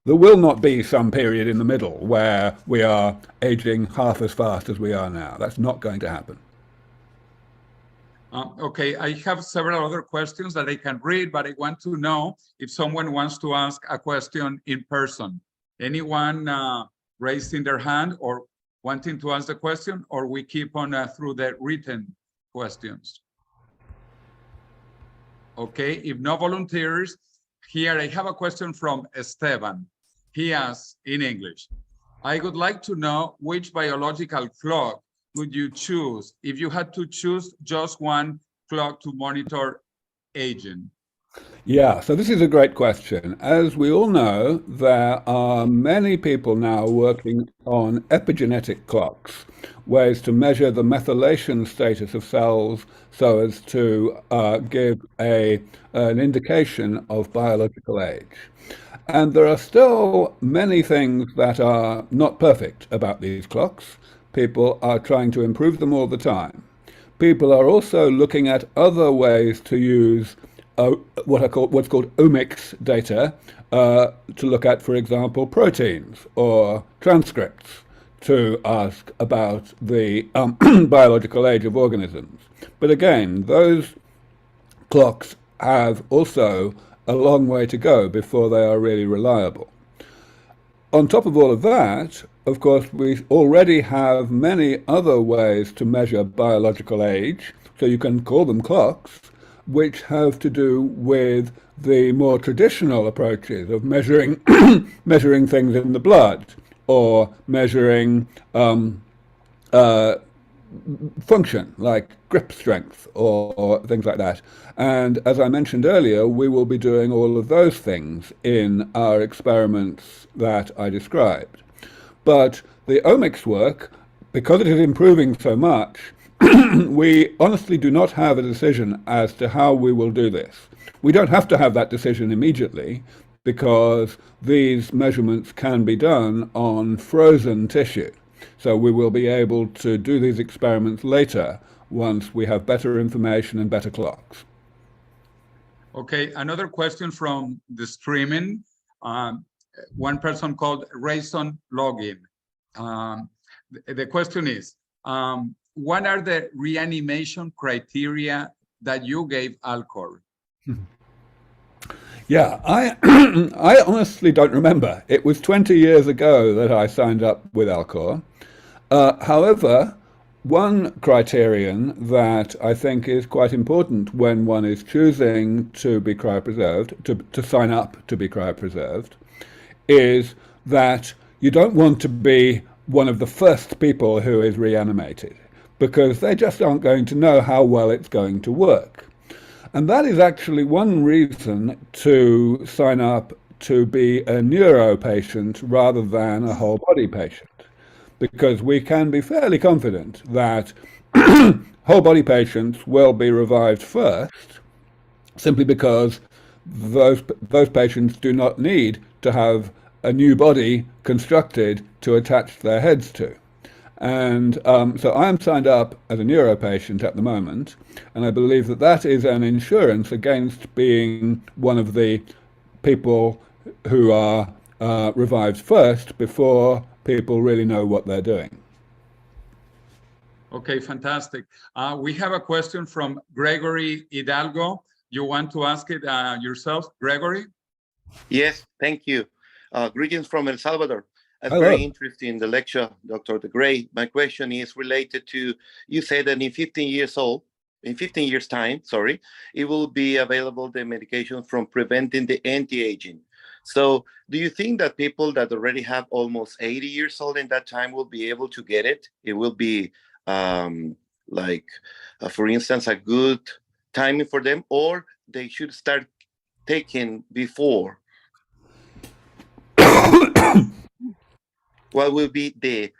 [SPEAKER 2] There will not be some period in the middle where we are aging half as fast as we are now. That's not going to happen.
[SPEAKER 1] Okay, I have several other questions that I can read, but I want to know if someone wants to ask a question in person. Anyone raising their hand or wanting to ask the question, or we keep on through the written questions? Okay, if no volunteers, here I have a question from Esteban. He asks in English, I would like to know which biological clock would you choose if you had to choose just one clock to monitor aging?
[SPEAKER 2] Yeah, so this is a great question. As we all know, there are many people now working on epigenetic clocks, ways to measure the methylation status of cells so as to give an indication of biological age. And there are still many things that are not perfect about these clocks. People are trying to improve them all the time. People are also looking at other ways to use what's called omics data to look at, for example, proteins or transcripts to ask about the biological age of organisms. But again, those clocks have also a long way to go before they are really reliable. On top of all of that, of course, we already have many other ways to measure biological age, so you can call them clocks, which have to do with the more traditional approaches of measuring measuring things in the blood or measuring function like grip strength or things like that. And as I mentioned earlier, we will be doing all of those things in our experiments that I described. But the omics work, because it is improving so much, we honestly do not have a decision as to how we will do this. We don't have to have that decision immediately because these measurements can be done on frozen tissue. So we will be able to do these experiments later once we have better information and better clocks.
[SPEAKER 1] Okay, another question from the streaming. One person called Rayson Login. The question is, what are the reanimation criteria that you gave Alcor?
[SPEAKER 2] Yeah, I honestly don't remember. It was 20 years ago that I signed up with Alcor. However, one criterion that I think is quite important when one is choosing to be cryopreserved, to sign up to be cryopreserved, is that you don't want to be one of the first people who is reanimated, because they just aren't going to know how well it's going to work. And that is actually one reason to sign up to be a neuro patient rather than a whole body patient, because we can be fairly confident that whole body patients will be revived first, simply because those patients do not need to have a new body constructed to attach their heads to. And so I am signed up as a neuro patient at the moment, and I believe that that is an insurance against being one of the people who are revived first before people really know what they're doing.
[SPEAKER 1] Okay, fantastic. We have a question from Gregory Hidalgo. You want to ask it yourself, Gregory?
[SPEAKER 5] Yes, thank you. Greetings from El Salvador. That's
[SPEAKER 2] Hello.
[SPEAKER 5] very interesting in the lecture, Dr. de Grey. My question is related to, you said that in 15 years time, it will be available, the medication from preventing the anti-aging. So do you think that people that already have almost 80 years old in that time will be able to get it? It will be for instance, a good timing for them, or they should start taking before? What will be the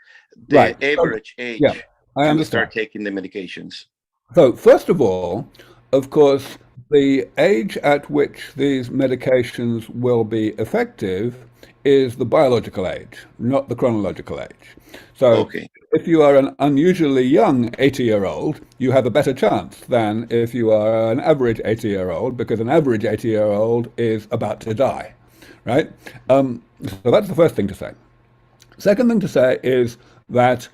[SPEAKER 2] Right.
[SPEAKER 5] average age
[SPEAKER 2] Yeah, I
[SPEAKER 5] when we
[SPEAKER 2] understand.
[SPEAKER 5] start taking the medications?
[SPEAKER 2] So first of all, of course, the age at which these medications will be effective is the biological age, not the chronological age. So
[SPEAKER 5] Okay.
[SPEAKER 2] if you are an unusually young 80-year-old, you have a better chance than if you are an average 80-year-old, because an average 80-year-old is about to die, right? So that's the first thing to say. Second thing to say is that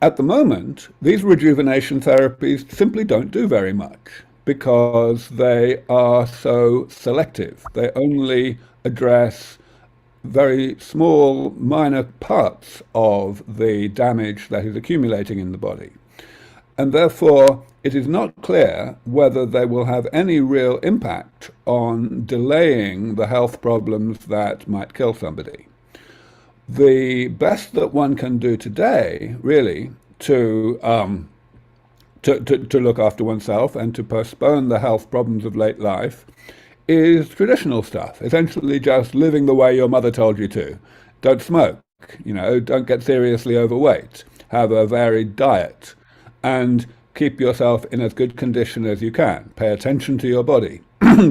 [SPEAKER 2] at the moment, these rejuvenation therapies simply don't do very much because they are so selective. They only address very small, minor parts of the damage that is accumulating in the body. And therefore, it is not clear whether they will have any real impact on delaying the health problems that might kill somebody. The best that one can do today, really, to look after oneself and to postpone the health problems of late life is traditional stuff, essentially just living the way your mother told you to. Don't smoke, don't get seriously overweight, have a varied diet, and keep yourself in as good condition as you can. Pay attention to your body,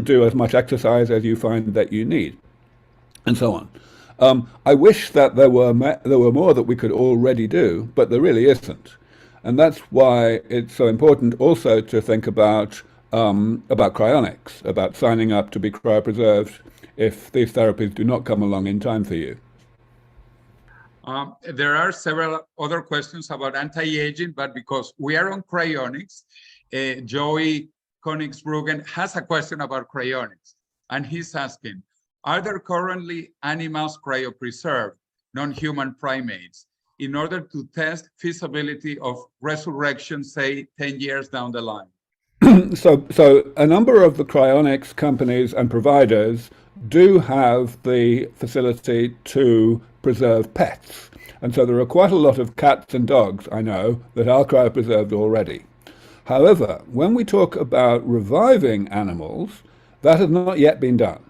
[SPEAKER 2] do as much exercise as you find that you need, and so on. I wish that there were more that we could already do, but there really isn't. And that's why it's so important also to think about cryonics, about signing up to be cryopreserved if these therapies do not come along in time for you.
[SPEAKER 1] There are several other questions about anti-aging, but because we are on cryonics, Joey Konigsbruggen has a question about cryonics, and he's asking, are there currently animals cryopreserved, non-human primates, in order to test feasibility of resurrection, say, 10 years down the line?
[SPEAKER 2] So a number of the cryonics companies and providers do have the facility to preserve pets. And so there are quite a lot of cats and dogs, I know, that are cryopreserved already. However, when we talk about reviving animals, that has not yet been done.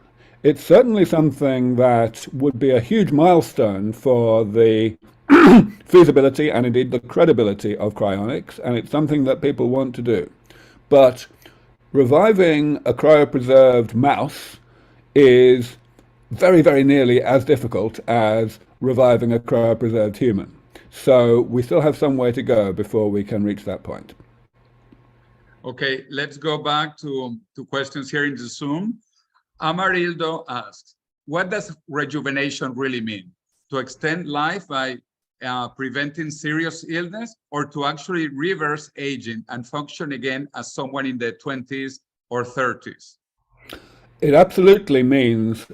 [SPEAKER 2] It's certainly something that would be a huge milestone for the feasibility and indeed the credibility of cryonics, and it's something that people want to do. But reviving a cryopreserved mouse is very, very nearly as difficult as reviving a cryopreserved human. So we still have some way to go before we can reach that point.
[SPEAKER 1] Okay, let's go back to questions here in the Zoom. Amarildo asks, what does rejuvenation really mean? To extend life by preventing serious illness, or to actually reverse aging and function again as someone in their 20s or 30s?
[SPEAKER 2] It absolutely means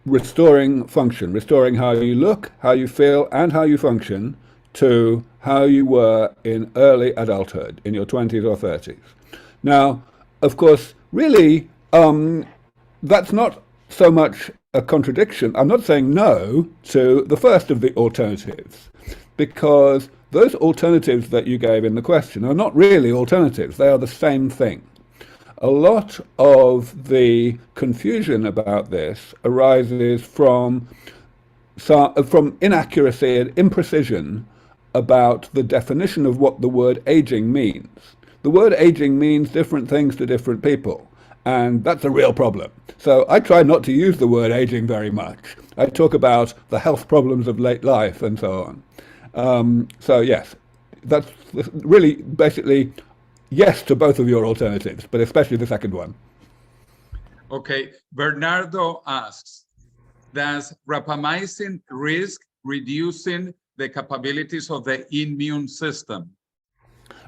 [SPEAKER 2] restoring function, restoring how you look, how you feel, and how you function to how you were in early adulthood, in your 20s or 30s. Now, of course, really, that's not so much a contradiction. I'm not saying no to the first of the alternatives, because those alternatives that you gave in the question are not really alternatives. They are the same thing. A lot of the confusion about this arises from inaccuracy and imprecision about the definition of what the word aging means. The word aging means different things to different people, and that's a real problem. So I try not to use the word aging very much. I talk about the health problems of late life and so on. So yes, that's really basically yes to both of your alternatives, but especially the second one.
[SPEAKER 1] Okay, Bernardo asks, does rapamycin risk reducing the capabilities of the immune system?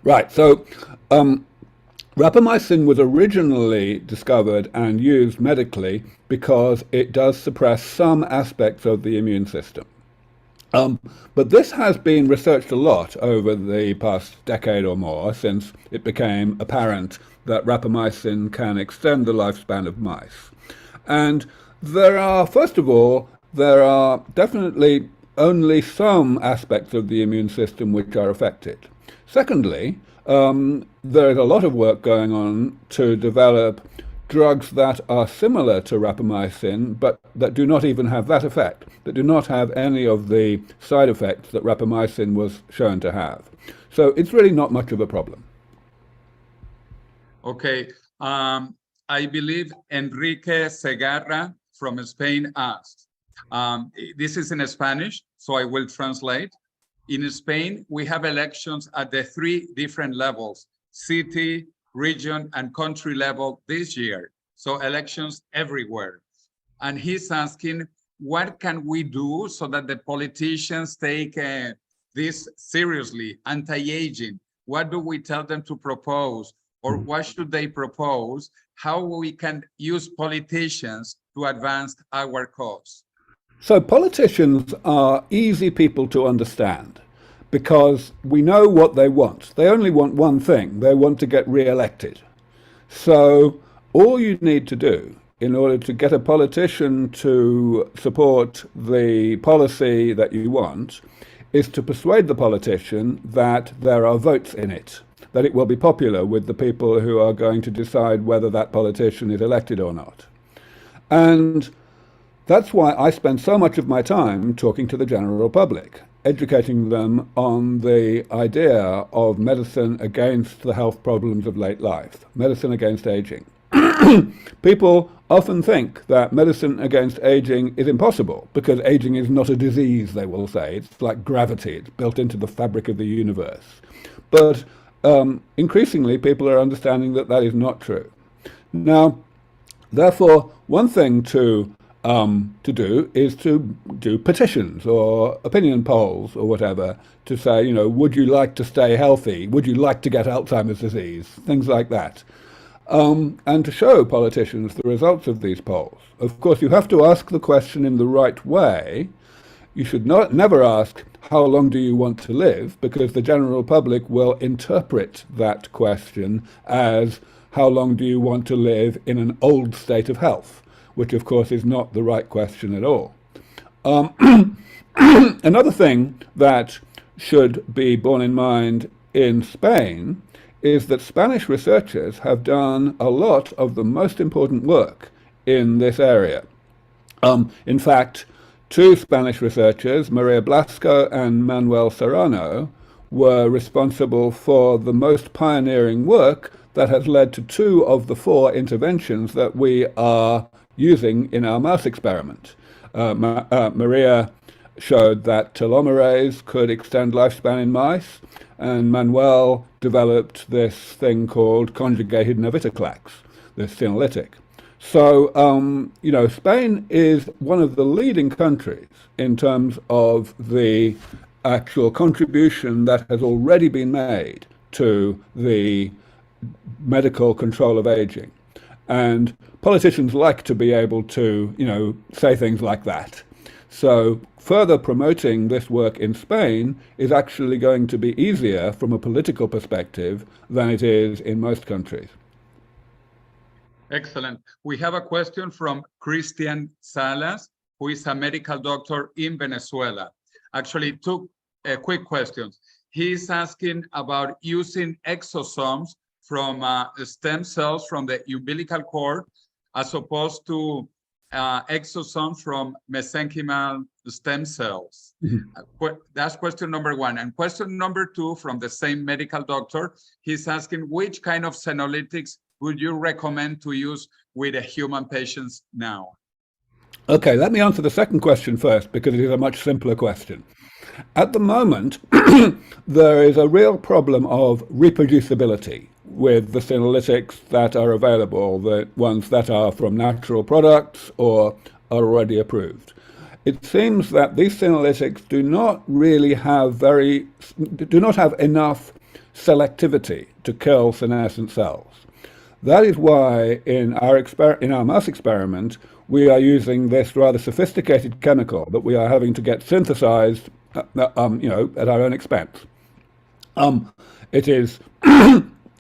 [SPEAKER 2] Right, so rapamycin was originally discovered and used medically because it does suppress some aspects of the immune system. But this has been researched a lot over the past decade or more since it became apparent that rapamycin can extend the lifespan of mice. And first of all, there are definitely only some aspects of the immune system which are affected. Secondly, there is a lot of work going on to develop drugs that are similar to rapamycin, but that do not even have that effect, that do not have any of the side effects that rapamycin was shown to have. So it's really not much of a problem.
[SPEAKER 1] Okay, I believe Enrique Segarra from Spain asked, this is in Spanish, so I will translate. In Spain, we have elections at the 3 different levels, city, region, and country level this year. So elections everywhere. And he's asking, what can we do so that the politicians take this seriously, anti-aging? What do we tell them to propose? Or what should they propose? How we can use politicians to advance our cause?
[SPEAKER 2] So politicians are easy people to understand because we know what they want. They only want one thing. They want to get re-elected. So all you need to do in order to get a politician to support the policy that you want is to persuade the politician that there are votes in it, that it will be popular with the people who are going to decide whether that politician is elected or not. And that's why I spend so much of my time talking to the general public, educating them on the idea of medicine against the health problems of late life, medicine against aging. People often think that medicine against aging is impossible because aging is not a disease, they will say. It's like gravity, it's built into the fabric of the universe. But increasingly, people are understanding that that is not true. Now, therefore, one thing to do is to do petitions or opinion polls or whatever to say, you know, would you like to stay healthy? Would you like to get Alzheimer's disease? Things like that. And to show politicians the results of these polls. Of course, you have to ask the question in the right way. You should never ask, how long do you want to live? Because the general public will interpret that question as, how long do you want to live in an old state of health? Which, of course, is not the right question at all. Another thing that should be borne in mind in Spain is that Spanish researchers have done a lot of the most important work in this area. In fact, 2 Spanish researchers, Maria Blasco and Manuel Serrano, were responsible for the most pioneering work that has led to 2 of the 4 interventions that we are using in our mouse experiment. Maria showed that telomerase could extend lifespan in mice, and Manuel developed this thing called conjugated navitoclax, this senolytic. So, Spain is one of the leading countries in terms of the actual contribution that has already been made to the medical control of aging. And politicians like to be able to, say things like that. So further promoting this work in Spain is actually going to be easier from a political perspective than it is in most countries.
[SPEAKER 1] Excellent. We have a question from Christian Salas, who is a medical doctor in Venezuela. Actually, two quick questions. He's asking about using exosomes from stem cells from the umbilical cord as opposed to exosomes from mesenchymal stem cells. That's question number one. And question number two, from the same medical doctor, he's asking which kind of senolytics would you recommend to use with human patients now?
[SPEAKER 2] Okay, let me answer the second question first, because it is a much simpler question. At the moment, there is a real problem of reproducibility with the senolytics that are available, the ones that are from natural products or are already approved. It seems that these senolytics do not really have enough selectivity to kill senescent cells. That is why in our mouse experiment, we are using this rather sophisticated chemical that we are having to get synthesized, at our own expense. It is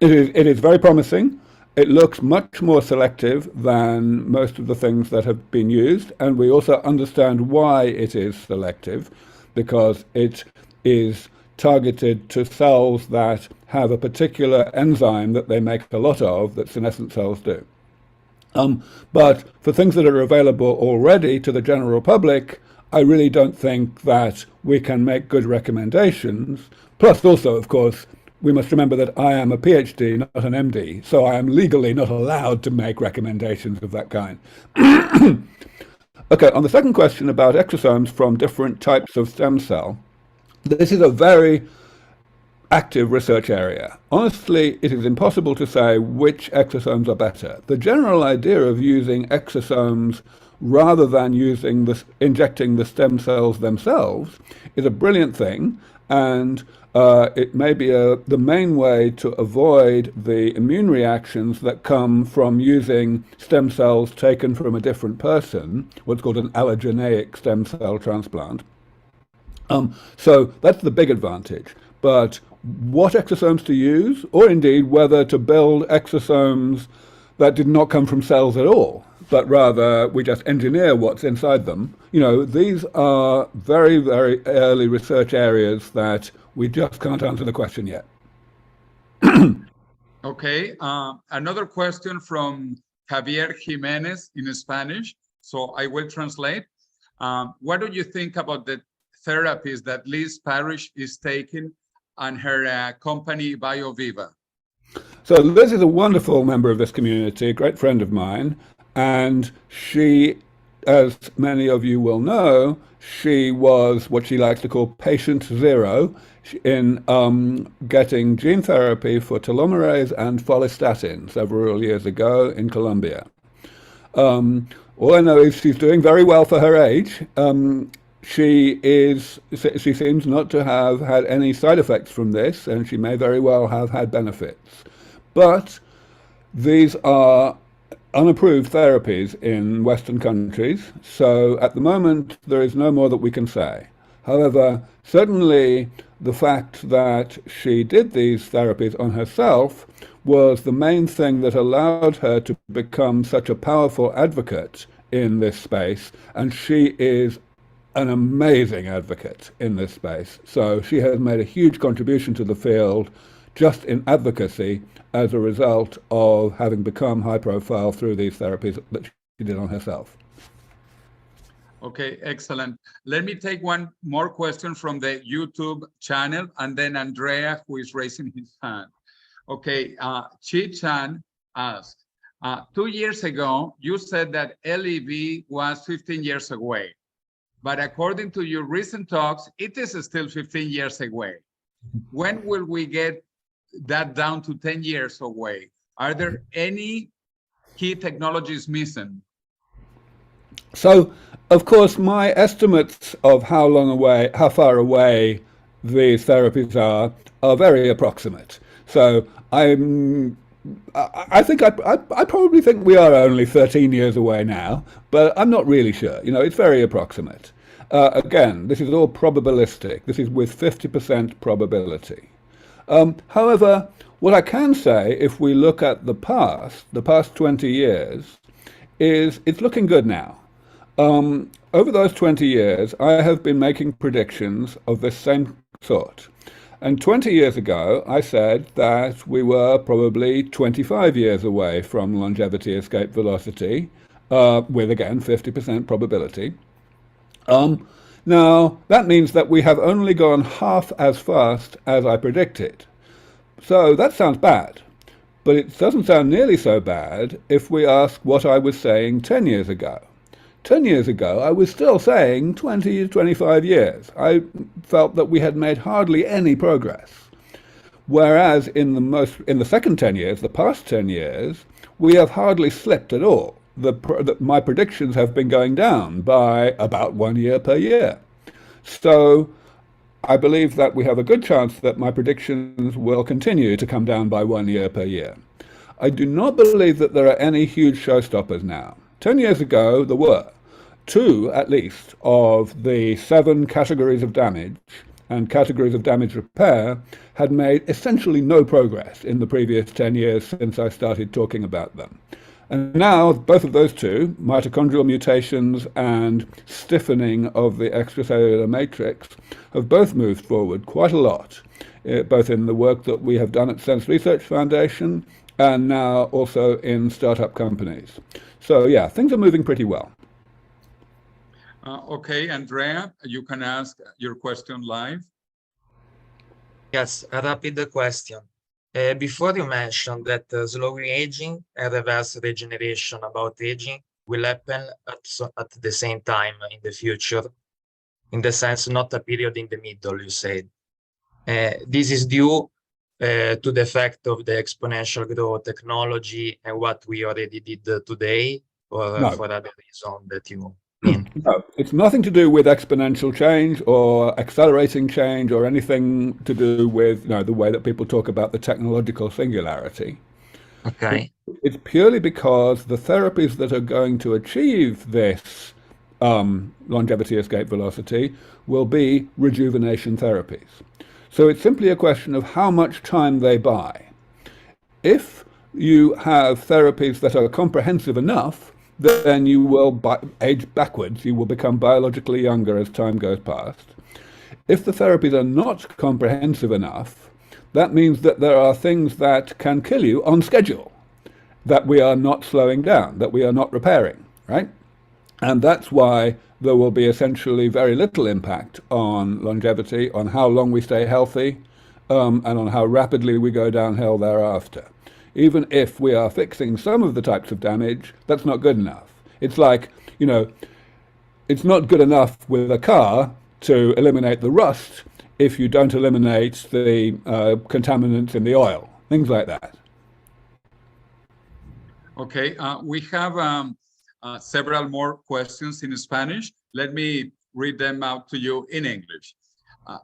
[SPEAKER 2] very promising. It looks much more selective than most of the things that have been used, and we also understand why it is selective, because it is targeted to cells that have a particular enzyme that they make a lot of that senescent cells do. But for things that are available already to the general public, I really don't think that we can make good recommendations. Plus also, of course, we must remember that I am a PhD, not an MD, so I am legally not allowed to make recommendations of that kind. Okay, on the second question about exosomes from different types of stem cell, this is a very active research area. Honestly, it is impossible to say which exosomes are better. The general idea of using exosomes rather than injecting the stem cells themselves is a brilliant thing, and it may be the main way to avoid the immune reactions that come from using stem cells taken from a different person, what's called an allogeneic stem cell transplant. So that's the big advantage. But what exosomes to use, or indeed whether to build exosomes that did not come from cells at all, but rather we just engineer what's inside them, these are very, very early research areas that we just can't answer the question yet.
[SPEAKER 1] Okay, another question from Javier Jimenez in Spanish, so I will translate. What do you think about the therapies that Liz Parrish is taking and her company BioViva?
[SPEAKER 2] So Liz is a wonderful member of this community, a great friend of mine, and she, as many of you will know, she was what she likes to call patient zero in getting gene therapy for telomerase and follistatin several years ago in Colombia. All I know is she's doing very well for her age. She seems not to have had any side effects from this, and she may very well have had benefits. But these are unapproved therapies in Western countries, so at the moment there is no more that we can say. However, certainly the fact that she did these therapies on herself was the main thing that allowed her to become such a powerful advocate in this space, and she is an amazing advocate in this space. So she has made a huge contribution to the field just in advocacy as a result of having become high profile through these therapies that she did on herself.
[SPEAKER 1] Okay, excellent. Let me take one more question from the YouTube channel, and then Andrea, who is raising his hand. Okay, Chi Chan asked, 2 years ago, you said that LEV was 15 years away. but according to your recent talks, it is still 15 years away. When will we get that down to 10 years away? Are there any key technologies missing?
[SPEAKER 2] So, of course, my estimates of how far away these therapies are very approximate. So I probably think we are only 13 years away now, but I'm not really sure. You know, it's very approximate. Again, this is all probabilistic. This is with 50% probability. However, what I can say, if we look at the past 20 years, is it's looking good now. Over those 20 years, I have been making predictions of this same sort. And 20 years ago, I said that we were probably 25 years away from longevity escape velocity, with, again, 50% probability. Now, that means that we have only gone half as fast as I predicted. So that sounds bad, but it doesn't sound nearly so bad if we ask what I was saying 10 years ago. 10 years ago, I was still saying 20 to 25 years. I felt that we had made hardly any progress. Whereas in the second 10 years, the past 10 years, we have hardly slipped at all. My predictions have been going down by about 1 year per year. So I believe that we have a good chance that my predictions will continue to come down by 1 year per year. I do not believe that there are any huge showstoppers now. 10 years ago, there were 2, at least, of the 7 categories of damage and categories of damage repair had made essentially no progress in the previous 10 years since I started talking about them. And now, both of those 2, mitochondrial mutations and stiffening of the extracellular matrix, have both moved forward quite a lot, both in the work that we have done at Sense Research Foundation and now also in startup companies. So yeah, things are moving pretty well.
[SPEAKER 1] Okay, Andrea, you can ask your question live.
[SPEAKER 4] Yes, a rapid question. Before you mentioned that slowly aging and reverse regeneration about aging will happen at the same time in the future, in the sense not a period in the middle, you said. This is due to the effect of the exponential growth technology and what we already did today, or
[SPEAKER 2] No.
[SPEAKER 4] for other reason that you mean?
[SPEAKER 2] No, it's nothing to do with exponential change or accelerating change or anything to do with, you know, the way that people talk about the technological singularity.
[SPEAKER 4] Okay.
[SPEAKER 2] It's purely because the therapies that are going to achieve this longevity escape velocity will be rejuvenation therapies. So it's simply a question of how much time they buy. If you have therapies that are comprehensive enough, then you will age backwards. You will become biologically younger as time goes past. If the therapies are not comprehensive enough, that means that there are things that can kill you on schedule, that we are not slowing down, that we are not repairing, right? And that's why there will be essentially very little impact on longevity, on how long we stay healthy, and on how rapidly we go downhill thereafter. Even if we are fixing some of the types of damage, that's not good enough. It's like, you know, it's not good enough with a car to eliminate the rust if you don't eliminate the contaminants in the oil, things like that.
[SPEAKER 1] Okay, we have several more questions in Spanish. Let me read them out to you in English.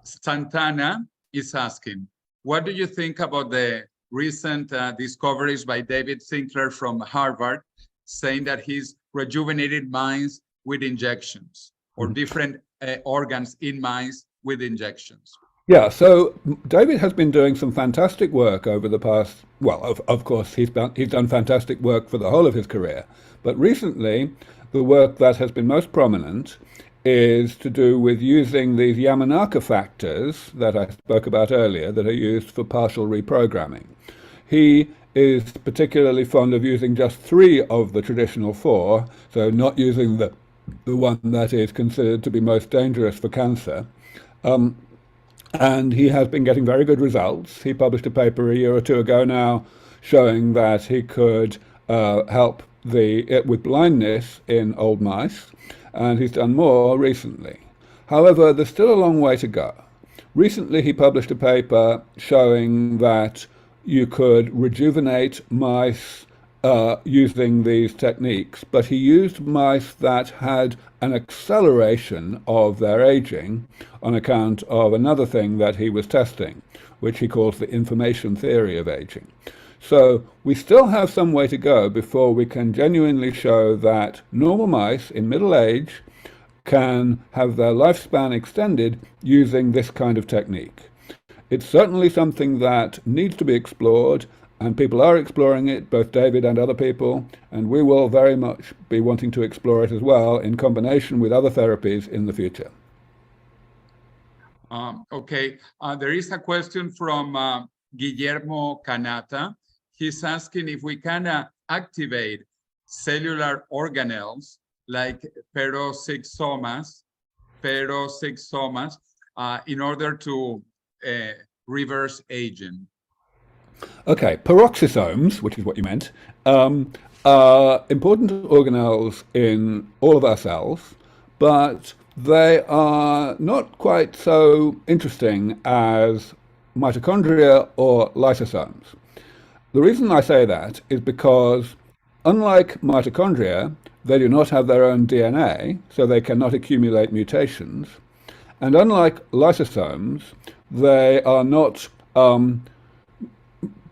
[SPEAKER 1] Santana is asking, what do you think about the recent discoveries by David Sinclair from Harvard, saying that he's rejuvenated mice with injections, or different organs in mice with injections?
[SPEAKER 2] Yeah, so David has been doing some fantastic work over the past, well, of course, he's done fantastic work for the whole of his career. But recently, the work that has been most prominent is to do with using these Yamanaka factors that I spoke about earlier that are used for partial reprogramming. He is particularly fond of using just 3 of the traditional 4, so not using the one that is considered to be most dangerous for cancer. And he has been getting very good results. He published a paper a year or 2 ago now showing that he could help with blindness in old mice, and he's done more recently. However, there's still a long way to go. Recently, he published a paper showing that you could rejuvenate mice using these techniques, but he used mice that had an acceleration of their aging on account of another thing that he was testing, which he calls the information theory of aging. So we still have some way to go before we can genuinely show that normal mice in middle age can have their lifespan extended using this kind of technique. It's certainly something that needs to be explored, and people are exploring it, both David and other people, and we will very much be wanting to explore it as well in combination with other therapies in the future.
[SPEAKER 1] Okay, there is a question from Guillermo Canata. He's asking if we can activate cellular organelles like peroxisomas in order to reverse aging.
[SPEAKER 2] Okay, peroxisomes, which is what you meant, are important organelles in all of our cells, but they are not quite so interesting as mitochondria or lysosomes. The reason I say that is because, unlike mitochondria, they do not have their own DNA, so they cannot accumulate mutations. And unlike lysosomes, they are not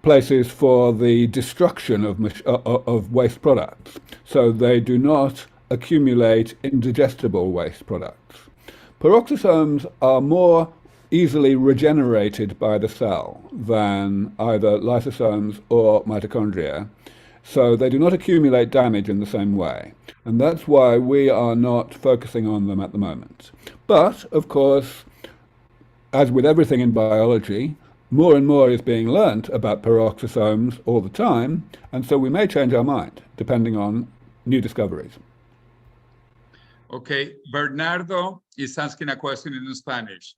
[SPEAKER 2] places for the destruction of waste products. So they do not accumulate indigestible waste products. Peroxisomes are more easily regenerated by the cell than either lysosomes or mitochondria. So they do not accumulate damage in the same way. And that's why we are not focusing on them at the moment. But, of course, as with everything in biology, more and more is being learnt about peroxisomes all the time, and so we may change our mind, depending on new discoveries.
[SPEAKER 1] Okay, Bernardo is asking a question in Spanish.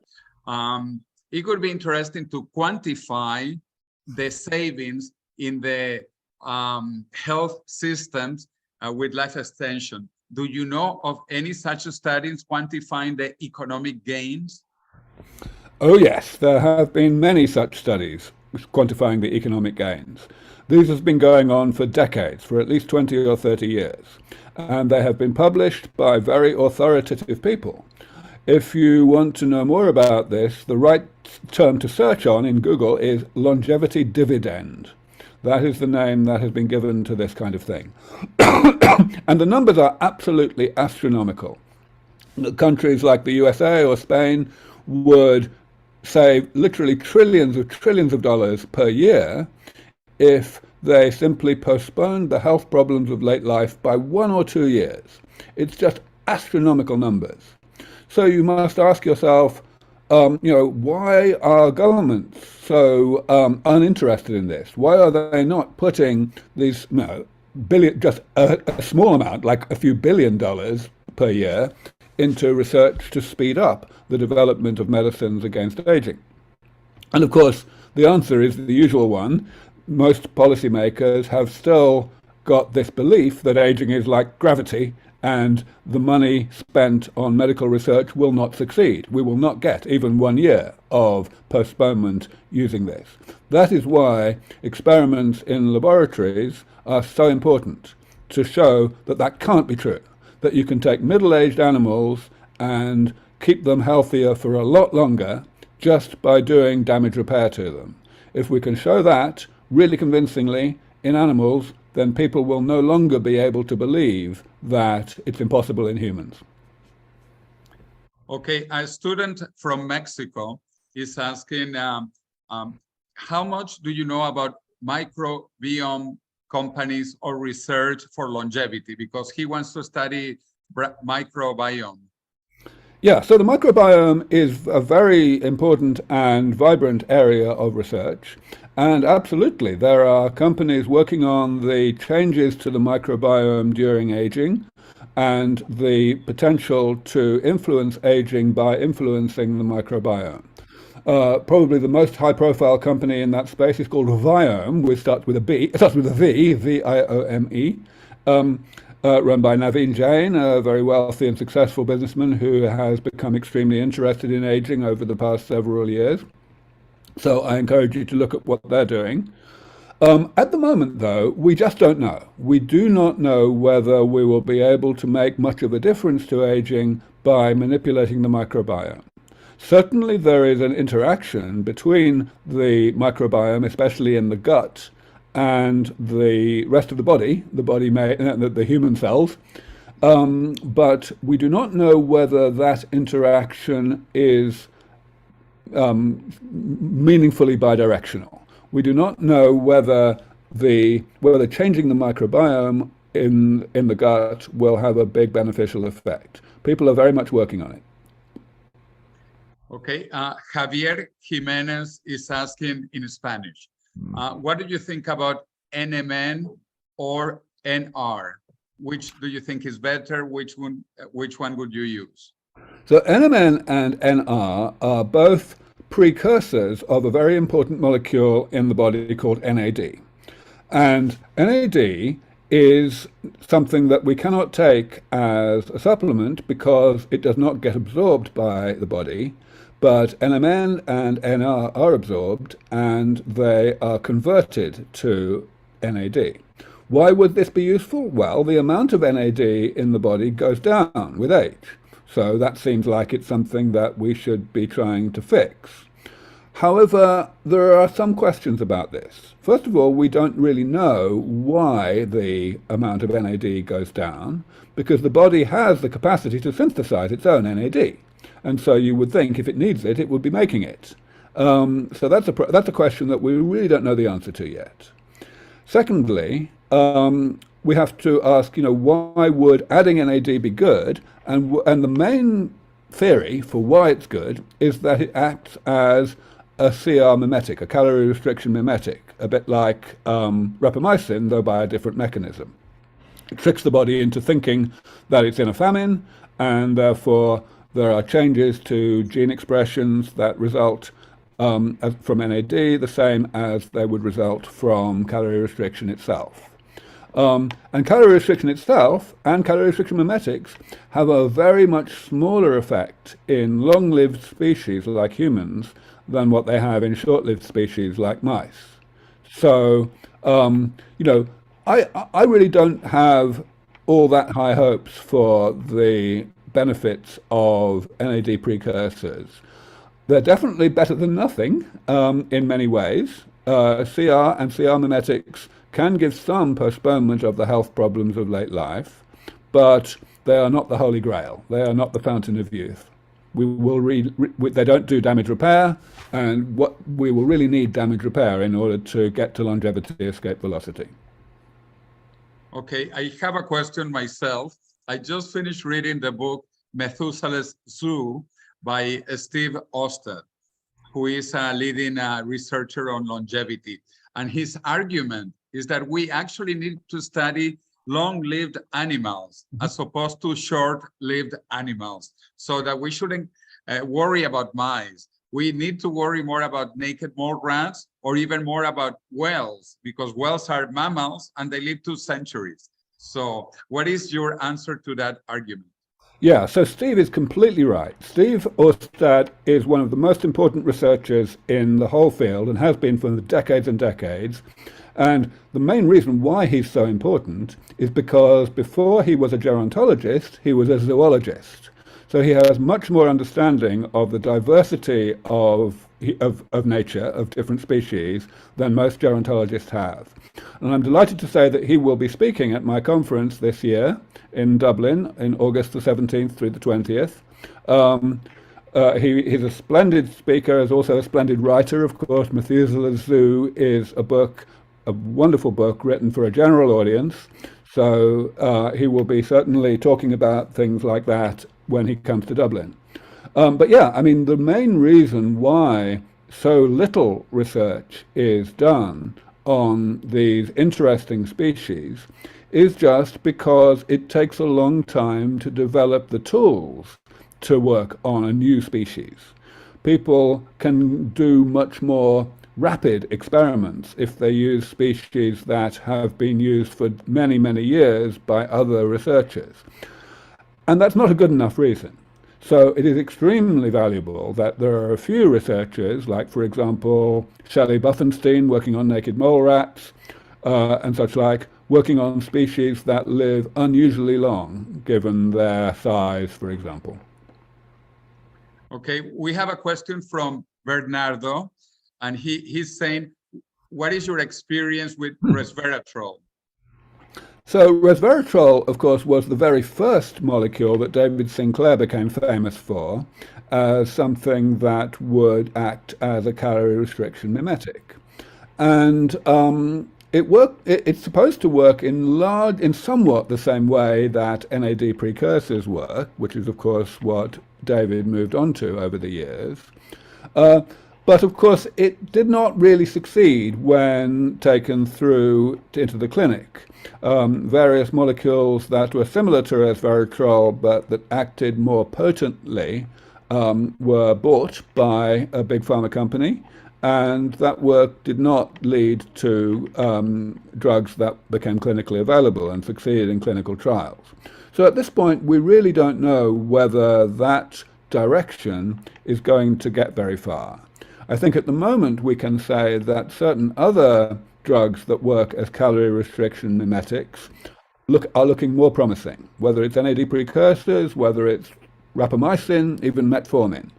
[SPEAKER 1] It could be interesting to quantify the savings in the health systems with life extension. Do you know of any such studies quantifying the economic gains?
[SPEAKER 2] Oh yes, there have been many such studies quantifying the economic gains. These have been going on for decades, for at least 20 or 30 years, and they have been published by very authoritative people. If you want to know more about this, the right term to search on in Google is longevity dividend. That is the name that has been given to this kind of thing. And the numbers are absolutely astronomical. Countries like the USA or Spain would save literally trillions of dollars per year if they simply postponed the health problems of late life by 1 or 2 years. It's just astronomical numbers. So you must ask yourself, why are governments so uninterested in this? Why are they not putting these just a small amount, like a few $billion per year, into research to speed up the development of medicines against aging? And of course, the answer is the usual one. Most policymakers have still got this belief that aging is like gravity, and the money spent on medical research will not succeed. We will not get even 1 year of postponement using this. That is why experiments in laboratories are so important, to show that that can't be true, that you can take middle-aged animals and keep them healthier for a lot longer just by doing damage repair to them. If we can show that really convincingly in animals, then people will no longer be able to believe that it's impossible in humans.
[SPEAKER 1] Okay, a student from Mexico is asking, how much do you know about microbiome companies or research for longevity? Because he wants to study microbiome.
[SPEAKER 2] Yeah, so the microbiome is a very important and vibrant area of research. And absolutely, there are companies working on the changes to the microbiome during aging and the potential to influence aging by influencing the microbiome. Probably the most high-profile company in that space is called Viome, which starts with a V, V-I-O-M-E, run by Naveen Jain, a very wealthy and successful businessman who has become extremely interested in aging over the past several years. So I encourage you to look at what they're doing. At the moment, though, we just don't know. We do not know whether we will be able to make much of a difference to aging by manipulating the microbiome. Certainly there is an interaction between the microbiome, especially in the gut, and the rest of the body the human cells, but we do not know whether that interaction is meaningfully bidirectional. We do not know whether changing the microbiome in the gut will have a big beneficial effect. People are very much working on it.
[SPEAKER 1] Okay, Javier Jimenez is asking in Spanish. What do you think about NMN or NR? Which do you think is better? Which one would you use?
[SPEAKER 2] So NMN and NR are both precursors of a very important molecule in the body called NAD. And NAD is something that we cannot take as a supplement because it does not get absorbed by the body. But NMN and NR are absorbed and they are converted to NAD. Why would this be useful? Well, the amount of NAD in the body goes down with age. So that seems like it's something that we should be trying to fix. However, there are some questions about this. First of all, we don't really know why the amount of NAD goes down, because the body has the capacity to synthesize its own NAD. And so you would think if it needs it, it would be making it. So that's a question that we really don't know the answer to yet. Secondly, we have to ask, why would adding NAD be good? And the main theory for why it's good is that it acts as a CR mimetic, a calorie restriction mimetic, a bit like rapamycin, though by a different mechanism. It tricks the body into thinking that it's in a famine, and therefore there are changes to gene expressions that result from NAD, the same as they would result from calorie restriction itself. And calorie restriction itself and calorie restriction mimetics have a very much smaller effect in long-lived species like humans than what they have in short-lived species like mice. So, I really don't have all that high hopes for the benefits of NAD precursors. They're definitely better than nothing in many ways. CR and CR mimetics can give some postponement of the health problems of late life, but they are not the holy grail. They are not the fountain of youth. They don't do damage repair, and we will really need damage repair in order to get to longevity escape velocity.
[SPEAKER 1] Okay, I have a question myself. I just finished reading the book Methuselah's Zoo by Steve Oster, who is a leading researcher on longevity. And his argument is that we actually need to study long-lived animals as opposed to short-lived animals, so that we shouldn't worry about mice. We need to worry more about naked mole rats or even more about whales, because whales are mammals and they live 2 centuries. So what is your answer to that argument?
[SPEAKER 2] Yeah, so Steve is completely right. Steve Oster is one of the most important researchers in the whole field and has been for decades and decades. And the main reason why he's so important is because before he was a gerontologist, he was a zoologist. So he has much more understanding of the diversity of nature, of different species, than most gerontologists have. And I'm delighted to say that he will be speaking at my conference this year in Dublin in August the 17th through the 20th. He's a splendid speaker, is also a splendid writer. Of course, Methuselah's Zoo is a wonderful book written for a general audience. So he will be certainly talking about things like that when he comes to Dublin. But yeah, I mean, the main reason why so little research is done on these interesting species is just because it takes a long time to develop the tools to work on a new species. People can do much more rapid experiments if they use species that have been used for many, many years by other researchers. And that's not a good enough reason. So it is extremely valuable that there are a few researchers, like, for example, Shelley Buffenstein working on naked mole rats and such like, working on species that live unusually long, given their size, for example.
[SPEAKER 1] Okay, we have a question from Bernardo, and he's saying, what is your experience with resveratrol?
[SPEAKER 2] So resveratrol, of course, was the very first molecule that David Sinclair became famous for as something that would act as a calorie restriction mimetic. And it's supposed to work in somewhat the same way that NAD precursors work, which is, of course, what David moved on to over the years. But of course, it did not really succeed when taken through into the clinic. Various molecules that were similar to resveratrol but that acted more potently were bought by a big pharma company, and that work did not lead to drugs that became clinically available and succeeded in clinical trials. So at this point, we really don't know whether that direction is going to get very far. I think at the moment we can say that certain other drugs that work as calorie restriction mimetics are looking more promising, whether it's NAD precursors, whether it's rapamycin, even metformin.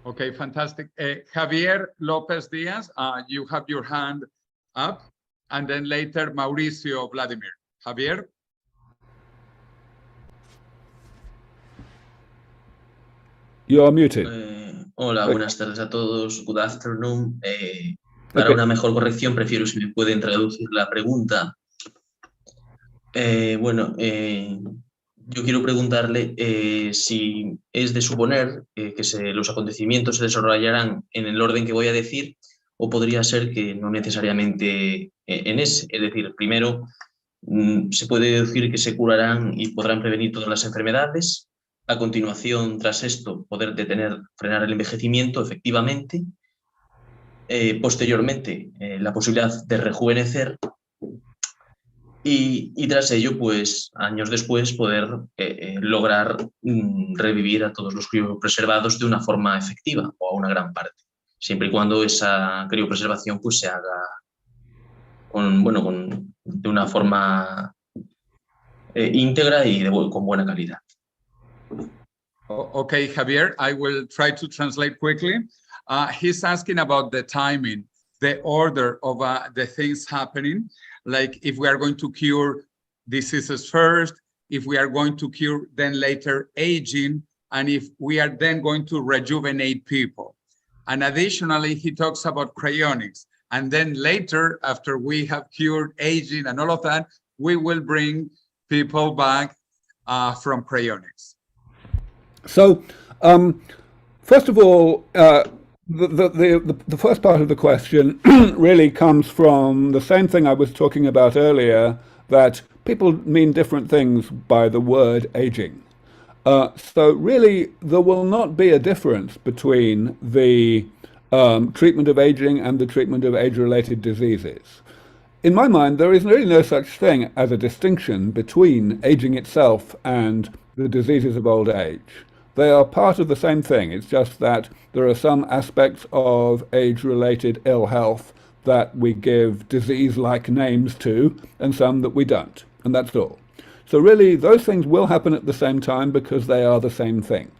[SPEAKER 1] Okay, fantastic. Javier Lopez Diaz, you have your hand up, and then later Mauricio Vladimir. Javier?
[SPEAKER 2] You are muted.
[SPEAKER 6] Hola, buenas tardes a todos. Good afternoon. Para una mejor corrección, prefiero si me pueden traducir la pregunta. Yo quiero preguntarle si es de suponer que los acontecimientos se desarrollarán en el orden que voy a decir, o podría ser que no necesariamente en ese. Es decir, primero, se puede decir que se curarán y podrán prevenir todas las enfermedades. A continuación, tras esto, poder frenar el envejecimiento, efectivamente. Posteriormente, la posibilidad de rejuvenecer. Y tras ello, pues, años después, poder lograr revivir a todos los criopreservados de una forma efectiva, o a una gran parte, siempre y cuando esa criopreservación pues, se haga de una forma íntegra y con buena calidad.
[SPEAKER 1] Okay, Javier, I will try to translate quickly. He's asking about the timing, the order of the things happening, like if we are going to cure diseases first, if we are going to cure then later aging, and if we are then going to rejuvenate people. And additionally, he talks about cryonics. And then later, after we have cured aging and all of that, we will bring people back from cryonics.
[SPEAKER 2] So, first of all, the first part of the question really comes from the same thing I was talking about earlier, that people mean different things by the word aging. So really, there will not be a difference between the treatment of aging and the treatment of age-related diseases. In my mind, there is really no such thing as a distinction between aging itself and the diseases of old age. They are part of the same thing. It's just that there are some aspects of age-related ill health that we give disease-like names to, and some that we don't, and that's all. So really, those things will happen at the same time because they are the same thing.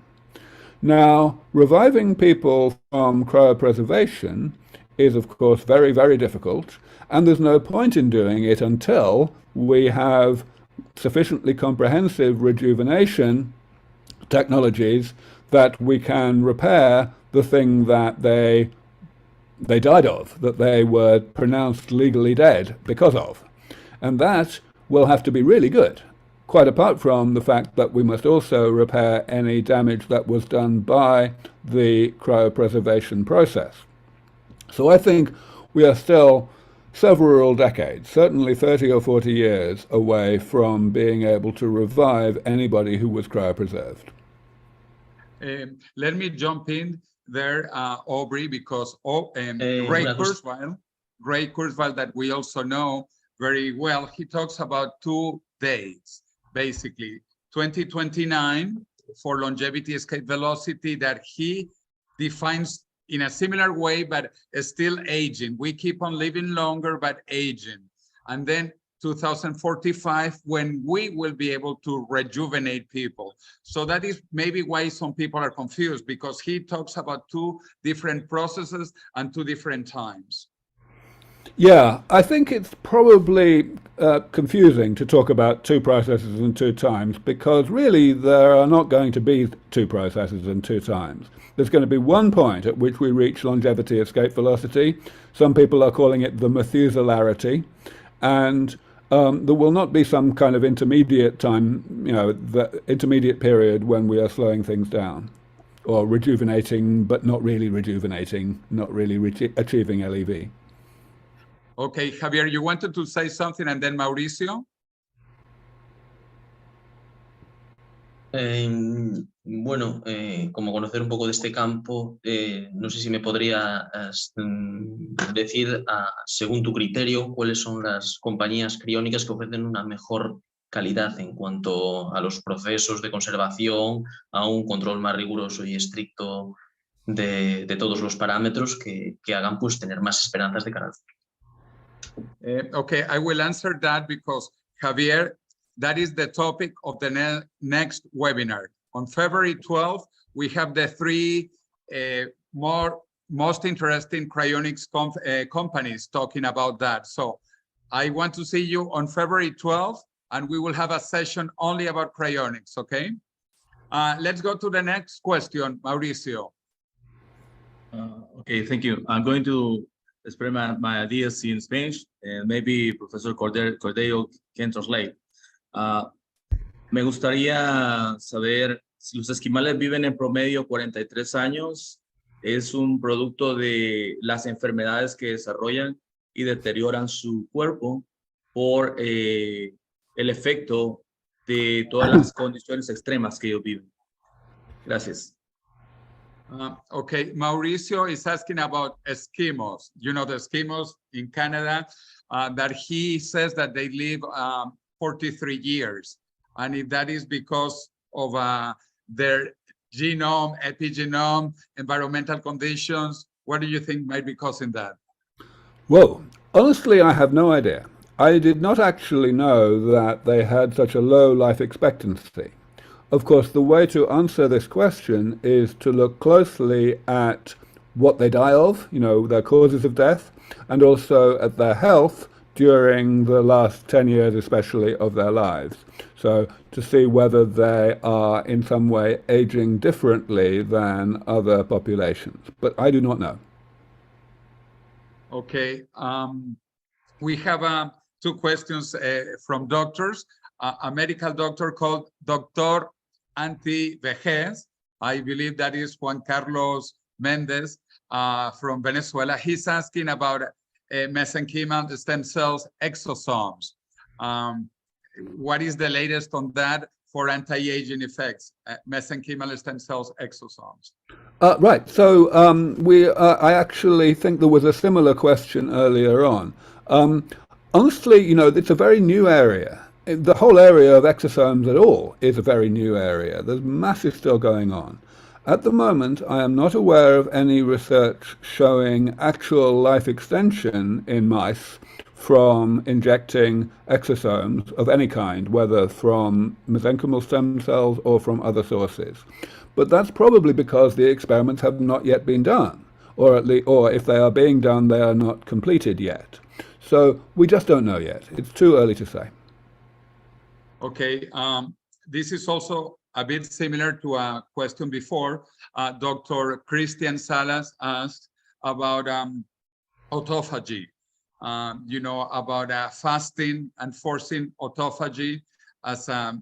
[SPEAKER 2] Now, reviving people from cryopreservation is, of course, very, very difficult, and there's no point in doing it until we have sufficiently comprehensive rejuvenation technologies that we can repair the thing that they died of, that they were pronounced legally dead because of. And that will have to be really good, quite apart from the fact that we must also repair any damage that was done by the cryopreservation process. So I think we are still several decades, certainly 30 or 40 years away from being able to revive anybody who was cryopreserved.
[SPEAKER 1] Let me jump in there, Aubrey, because Ray
[SPEAKER 6] una cosa.
[SPEAKER 1] Kurzweil, that we also know very well, he talks about 2 dates, basically 2029 for longevity escape velocity, that he defines in a similar way, but still aging. We keep on living longer, but aging. And then 2045, when we will be able to rejuvenate people. So that is maybe why some people are confused, because he talks about 2 different processes and 2 different times.
[SPEAKER 2] Yeah, I think it's probably confusing to talk about 2 processes in 2 times, because really there are not going to be 2 processes in 2 times. There's going to be one point at which we reach longevity escape velocity. Some people are calling it the Methuselarity, and there will not be some kind of intermediate time, the intermediate period when we are slowing things down, or rejuvenating, but not really rejuvenating, not really achieving LEV.
[SPEAKER 1] Okay, Javier, you wanted to say something, and then Mauricio?
[SPEAKER 6] Bueno, como conocer un poco de este campo, no sé si me podrías decir, según tu criterio, cuáles son las compañías criónicas que ofrecen una mejor calidad en cuanto a los procesos de conservación, a un control más riguroso y estricto de todos los parámetros que hagan pues tener más esperanzas de cara al futuro.
[SPEAKER 1] Okay, I will answer that because, Javier, that is the topic of the next webinar. On February 12th, we have the 3 most interesting cryonics companies talking about that. So I want to see you on February 12th, and we will have a session only about cryonics, okay? Let's go to the next question, Mauricio.
[SPEAKER 7] Okay, thank you. I'm going to explain my ideas in Spanish, and maybe Professor Cordeiro can translate. Me gustaría saber si los esquimales viven en promedio 43 años. Es un producto de las enfermedades que desarrollan y deterioran su cuerpo por el efecto de todas las condiciones extremas que ellos viven. Gracias.
[SPEAKER 1] Okay, Mauricio is asking about Eskimos. You know the Eskimos in Canada, that he says that they live 43 years. And if that is because of their genome, epigenome, environmental conditions, what do you think might be causing that?
[SPEAKER 2] Well, honestly, I have no idea. I did not actually know that they had such a low life expectancy. Of course, the way to answer this question is to look closely at what they die of, their causes of death, and also at their health during the last 10 years, especially, of their lives. So to see whether they are in some way aging differently than other populations. But I do not know.
[SPEAKER 1] Okay, we have 2 questions from doctors. A medical doctor called Dr. Anti-Vejez. I believe that is Juan Carlos Mendez from Venezuela. He's asking about mesenchymal stem cells exosomes. What is the latest on that for anti-aging effects, mesenchymal stem cells exosomes?
[SPEAKER 2] Right, so I actually think there was a similar question earlier on. Honestly, it's a very new area. The whole area of exosomes at all is a very new area. There's massive still going on. At the moment, I am not aware of any research showing actual life extension in mice from injecting exosomes of any kind, whether from mesenchymal stem cells or from other sources. But that's probably because the experiments have not yet been done, or if they are being done, they are not completed yet. So we just don't know yet. It's too early to say.
[SPEAKER 1] Okay, this is also a bit similar to a question before. Dr. Christian Salas asked about autophagy, about fasting and forcing autophagy as a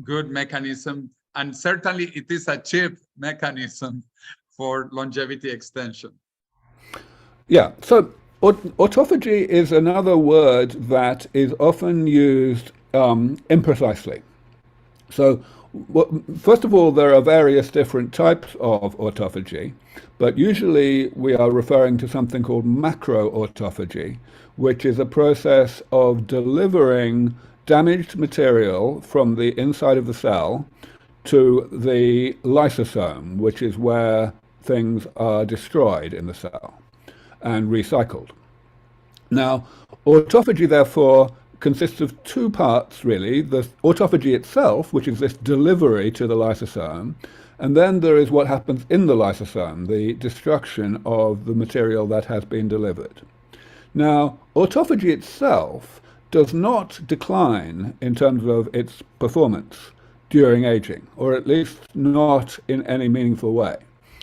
[SPEAKER 1] good mechanism. And certainly it is a cheap mechanism for longevity extension.
[SPEAKER 2] Yeah, so autophagy is another word that is often used imprecisely. So Well, first of all, there are various different types of autophagy, but usually we are referring to something called macroautophagy, which is a process of delivering damaged material from the inside of the cell to the lysosome, which is where things are destroyed in the cell and recycled. Now, autophagy, therefore, consists of two parts, really. The autophagy itself, which is this delivery to the lysosome, and then there is what happens in the lysosome, the destruction of the material that has been delivered. Now, autophagy itself does not decline in terms of its performance during aging, or at least not in any meaningful way.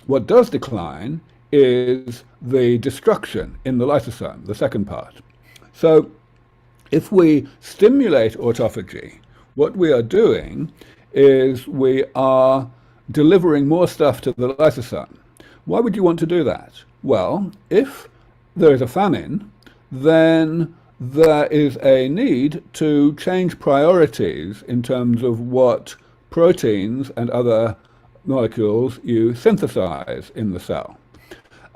[SPEAKER 2] What does decline is the destruction in the lysosome, the second part. So if we stimulate autophagy, what we are doing is we are delivering more stuff to the lysosome. Why would you want to do that? Well, if there is a famine, then there is a need to change priorities in terms of what proteins and other molecules you synthesize in the cell.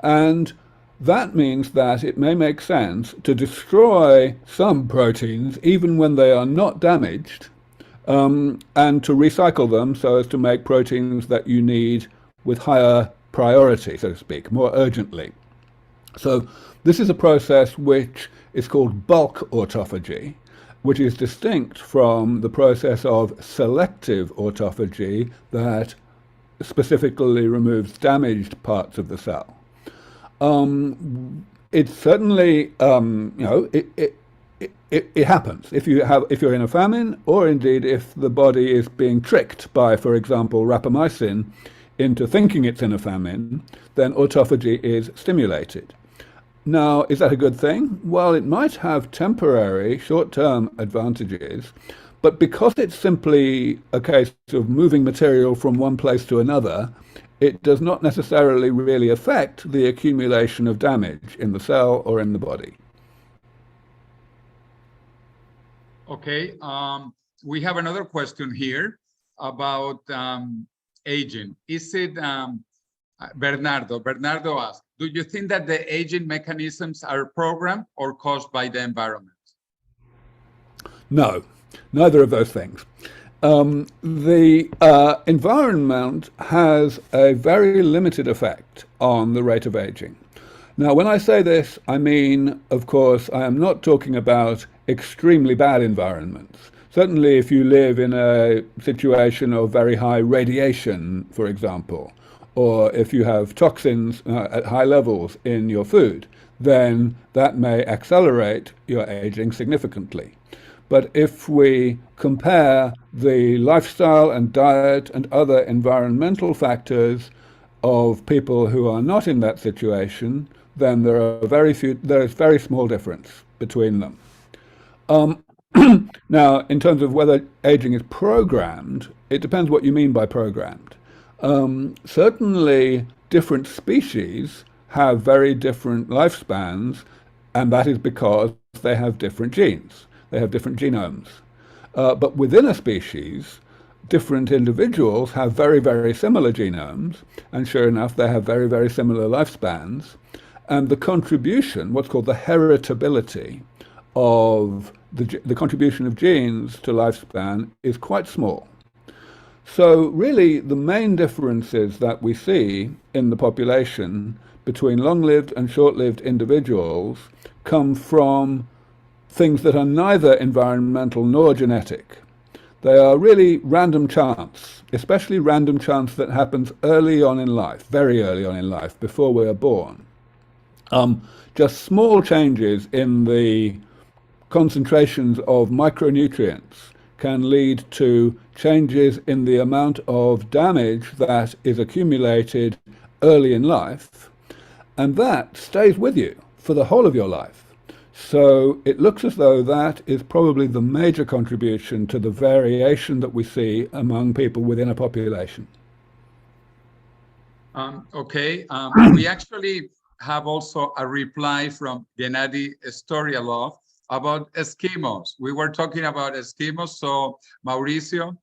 [SPEAKER 2] And that means that it may make sense to destroy some proteins even when they are not damaged, and to recycle them so as to make proteins that you need with higher priority, so to speak, more urgently. So this is a process which is called bulk autophagy, which is distinct from the process of selective autophagy that specifically removes damaged parts of the cell. It certainly, it happens if you're in a famine, or indeed if the body is being tricked by, for example, rapamycin into thinking it's in a famine, then autophagy is stimulated. Now, is that a good thing? Well, it might have temporary, short-term advantages, but because it's simply a case of moving material from one place to another, it does not necessarily really affect the accumulation of damage in the cell or in the body.
[SPEAKER 1] Okay, we have another question here about aging. Is it, Bernardo asked, do you think that the aging mechanisms are programmed or caused by the environment?
[SPEAKER 2] No, neither of those things. The environment has a very limited effect on the rate of aging. Now, when I say this, I mean, of course, I am not talking about extremely bad environments. Certainly, if you live in a situation of very high radiation, for example, or if you have toxins at high levels in your food, then that may accelerate your aging significantly. But if we compare the lifestyle and diet and other environmental factors of people who are not in that situation, then there is very small difference between them. Now, in terms of whether aging is programmed, it depends what you mean by programmed. Certainly, different species have very different lifespans, and that is because they have different genes. They have different genomes. But within a species, different individuals have very, very similar genomes, and sure enough, they have very, very similar lifespans. And the contribution, what's called the heritability of the contribution of genes to lifespan is quite small. So really, the main differences that we see in the population between long-lived and short-lived individuals come from things that are neither environmental nor genetic. They are really random chance, especially random chance that happens early on in life, very early on in life, before we are born. Just small changes in the concentrations of micronutrients can lead to changes in the amount of damage that is accumulated early in life, and that stays with you for the whole of your life. So it looks as though that is probably the major contribution to the variation that we see among people within a population.
[SPEAKER 1] We actually have also a reply from Gennady Storyalov about Eskimos. We were talking about Eskimos, so Mauricio,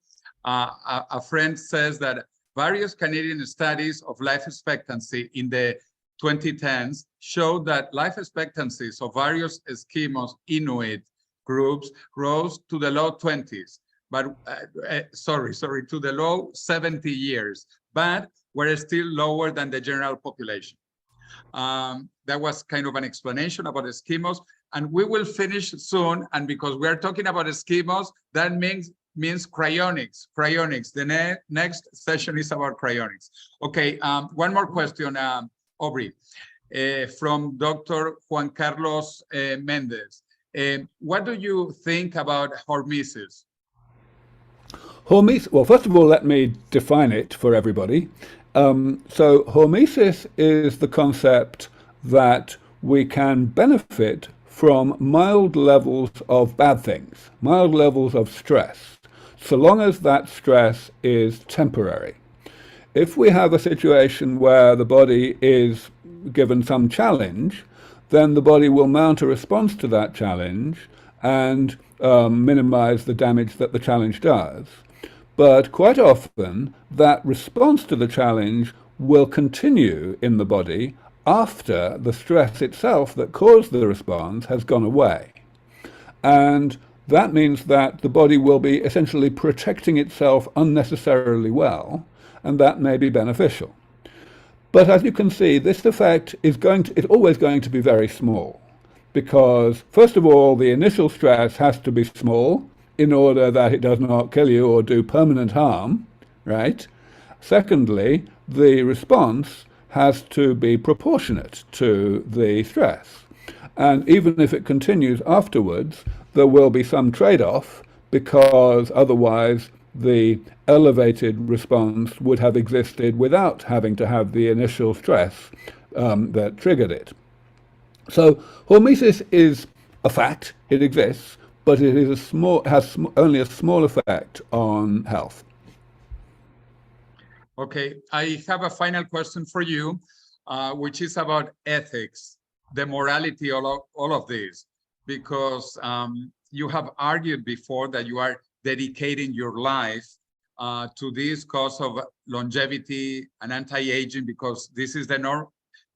[SPEAKER 1] a friend says that various Canadian studies of life expectancy in the 2010s showed that life expectancies of various Eskimos Inuit groups rose to the low 20s, but to the low 70 years, but were still lower than the general population. That was kind of an explanation about Eskimos, and we will finish soon. And because we are talking about Eskimos, that means cryonics. The next session is about cryonics. Okay, one more question, Aubrey, from Dr. Juan Carlos Mendez. What do you think about hormesis?
[SPEAKER 2] Hormesis, well, first of all, let me define it for everybody. So hormesis is the concept that we can benefit from mild levels of bad things, mild levels of stress, so long as that stress is temporary. If we have a situation where the body is given some challenge, then the body will mount a response to that challenge and minimize the damage that the challenge does. But quite often, that response to the challenge will continue in the body after the stress itself that caused the response has gone away. And that means that the body will be essentially protecting itself unnecessarily well, and that may be beneficial. But as you can see, this effect is always going to be very small, because first of all, the initial stress has to be small in order that it does not kill you or do permanent harm, right? Secondly, the response has to be proportionate to the stress. And even if it continues afterwards, there will be some trade-off, because otherwise the elevated response would have existed without having to have the initial stress that triggered it. So hormesis is a fact, it exists, but it is has only a small effect on health.
[SPEAKER 1] Okay, I have a final question for you, which is about ethics, the morality of all of this, because you have argued before that you are dedicating your life to this cause of longevity and anti-aging, because this is the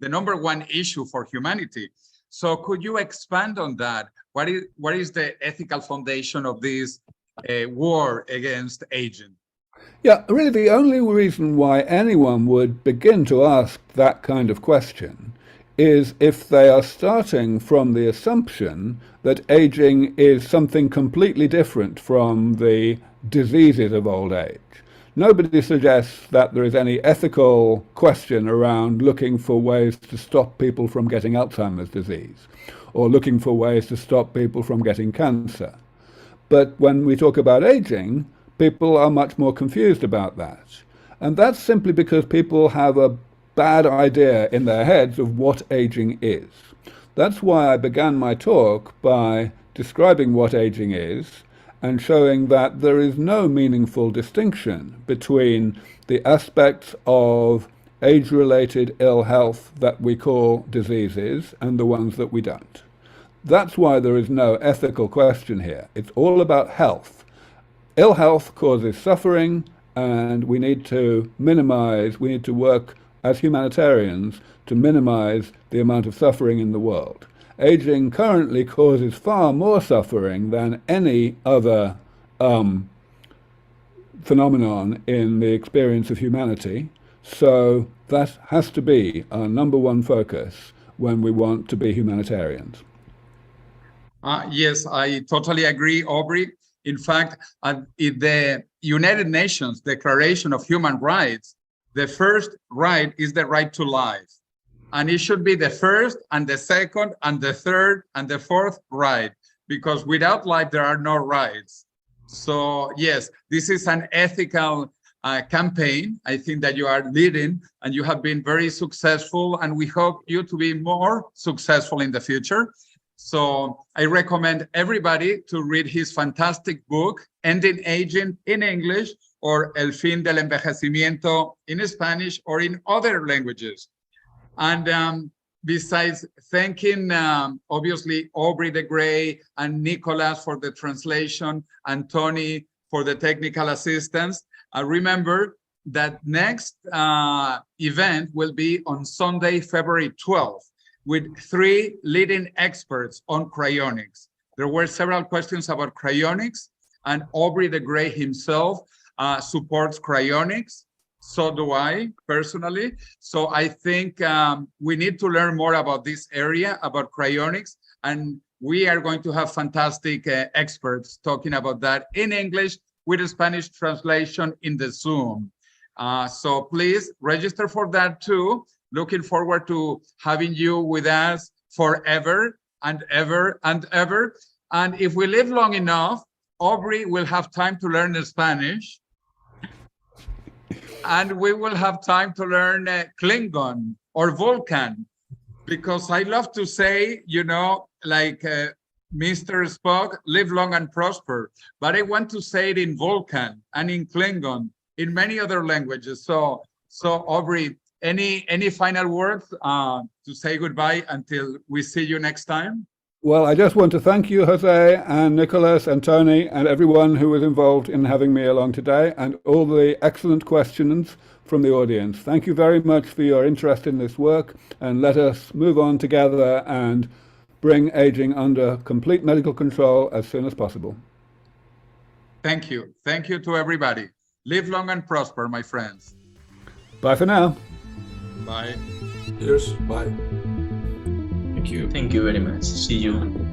[SPEAKER 1] number one issue for humanity. So could you expand on that? What is the ethical foundation of this war against aging?
[SPEAKER 2] Yeah, really the only reason why anyone would begin to ask that kind of question is if they are starting from the assumption that aging is something completely different from the diseases of old age. Nobody suggests that there is any ethical question around looking for ways to stop people from getting Alzheimer's disease, or looking for ways to stop people from getting cancer. But when we talk about aging, people are much more confused about that. And that's simply because people have a bad idea in their heads of what aging is. That's why I began my talk by describing what aging is and showing that there is no meaningful distinction between the aspects of age-related ill health that we call diseases and the ones that we don't. That's why there is no ethical question here. It's all about health. Ill health causes suffering, and we need to work as humanitarians to minimize the amount of suffering in the world. Aging currently causes far more suffering than any other phenomenon in the experience of humanity. So that has to be our number one focus when we want to be humanitarians.
[SPEAKER 1] Yes, I totally agree, Aubrey. In fact, in the United Nations Declaration of Human Rights, the first right is the right to life. And it should be the first and the second and the third and the fourth right, because without life, there are no rights. So yes, this is an ethical campaign, I think, that you are leading, and you have been very successful, and we hope you to be more successful in the future. So I recommend everybody to read his fantastic book, Ending Aging, in English, or El Fin del Envejecimiento in Spanish, or in other languages. And besides thanking, obviously, Aubrey de Grey and Nicholas for the translation, and Tony for the technical assistance. Remember that next event will be on Sunday, February 12th, with 3 leading experts on cryonics. There were several questions about cryonics, and Aubrey de Grey himself supports cryonics. So do I personally. So I think we need to learn more about this area, about cryonics, and we are going to have fantastic experts talking about that in English with a Spanish translation in the Zoom. So please register for that too. Looking forward to having you with us forever and ever and ever. And if we live long enough, Aubrey will have time to learn Spanish. And we will have time to learn Klingon or Vulcan, because I love to say, you know, like Mr. Spock, live long and prosper. But I want to say it in Vulcan and in Klingon, in many other languages. So Aubrey, any final words to say goodbye until we see you next time?
[SPEAKER 2] Well, I just want to thank you, Jose and Nicholas and Tony and everyone who was involved in having me along today, and all the excellent questions from the audience. Thank you very much for your interest in this work, and let us move on together and bring aging under complete medical control as soon as possible.
[SPEAKER 1] Thank you. Thank you to everybody. Live long and prosper, my friends.
[SPEAKER 2] Bye for now.
[SPEAKER 1] Bye.
[SPEAKER 8] Cheers. Bye.
[SPEAKER 3] Thank you.
[SPEAKER 6] Thank you very much. See you.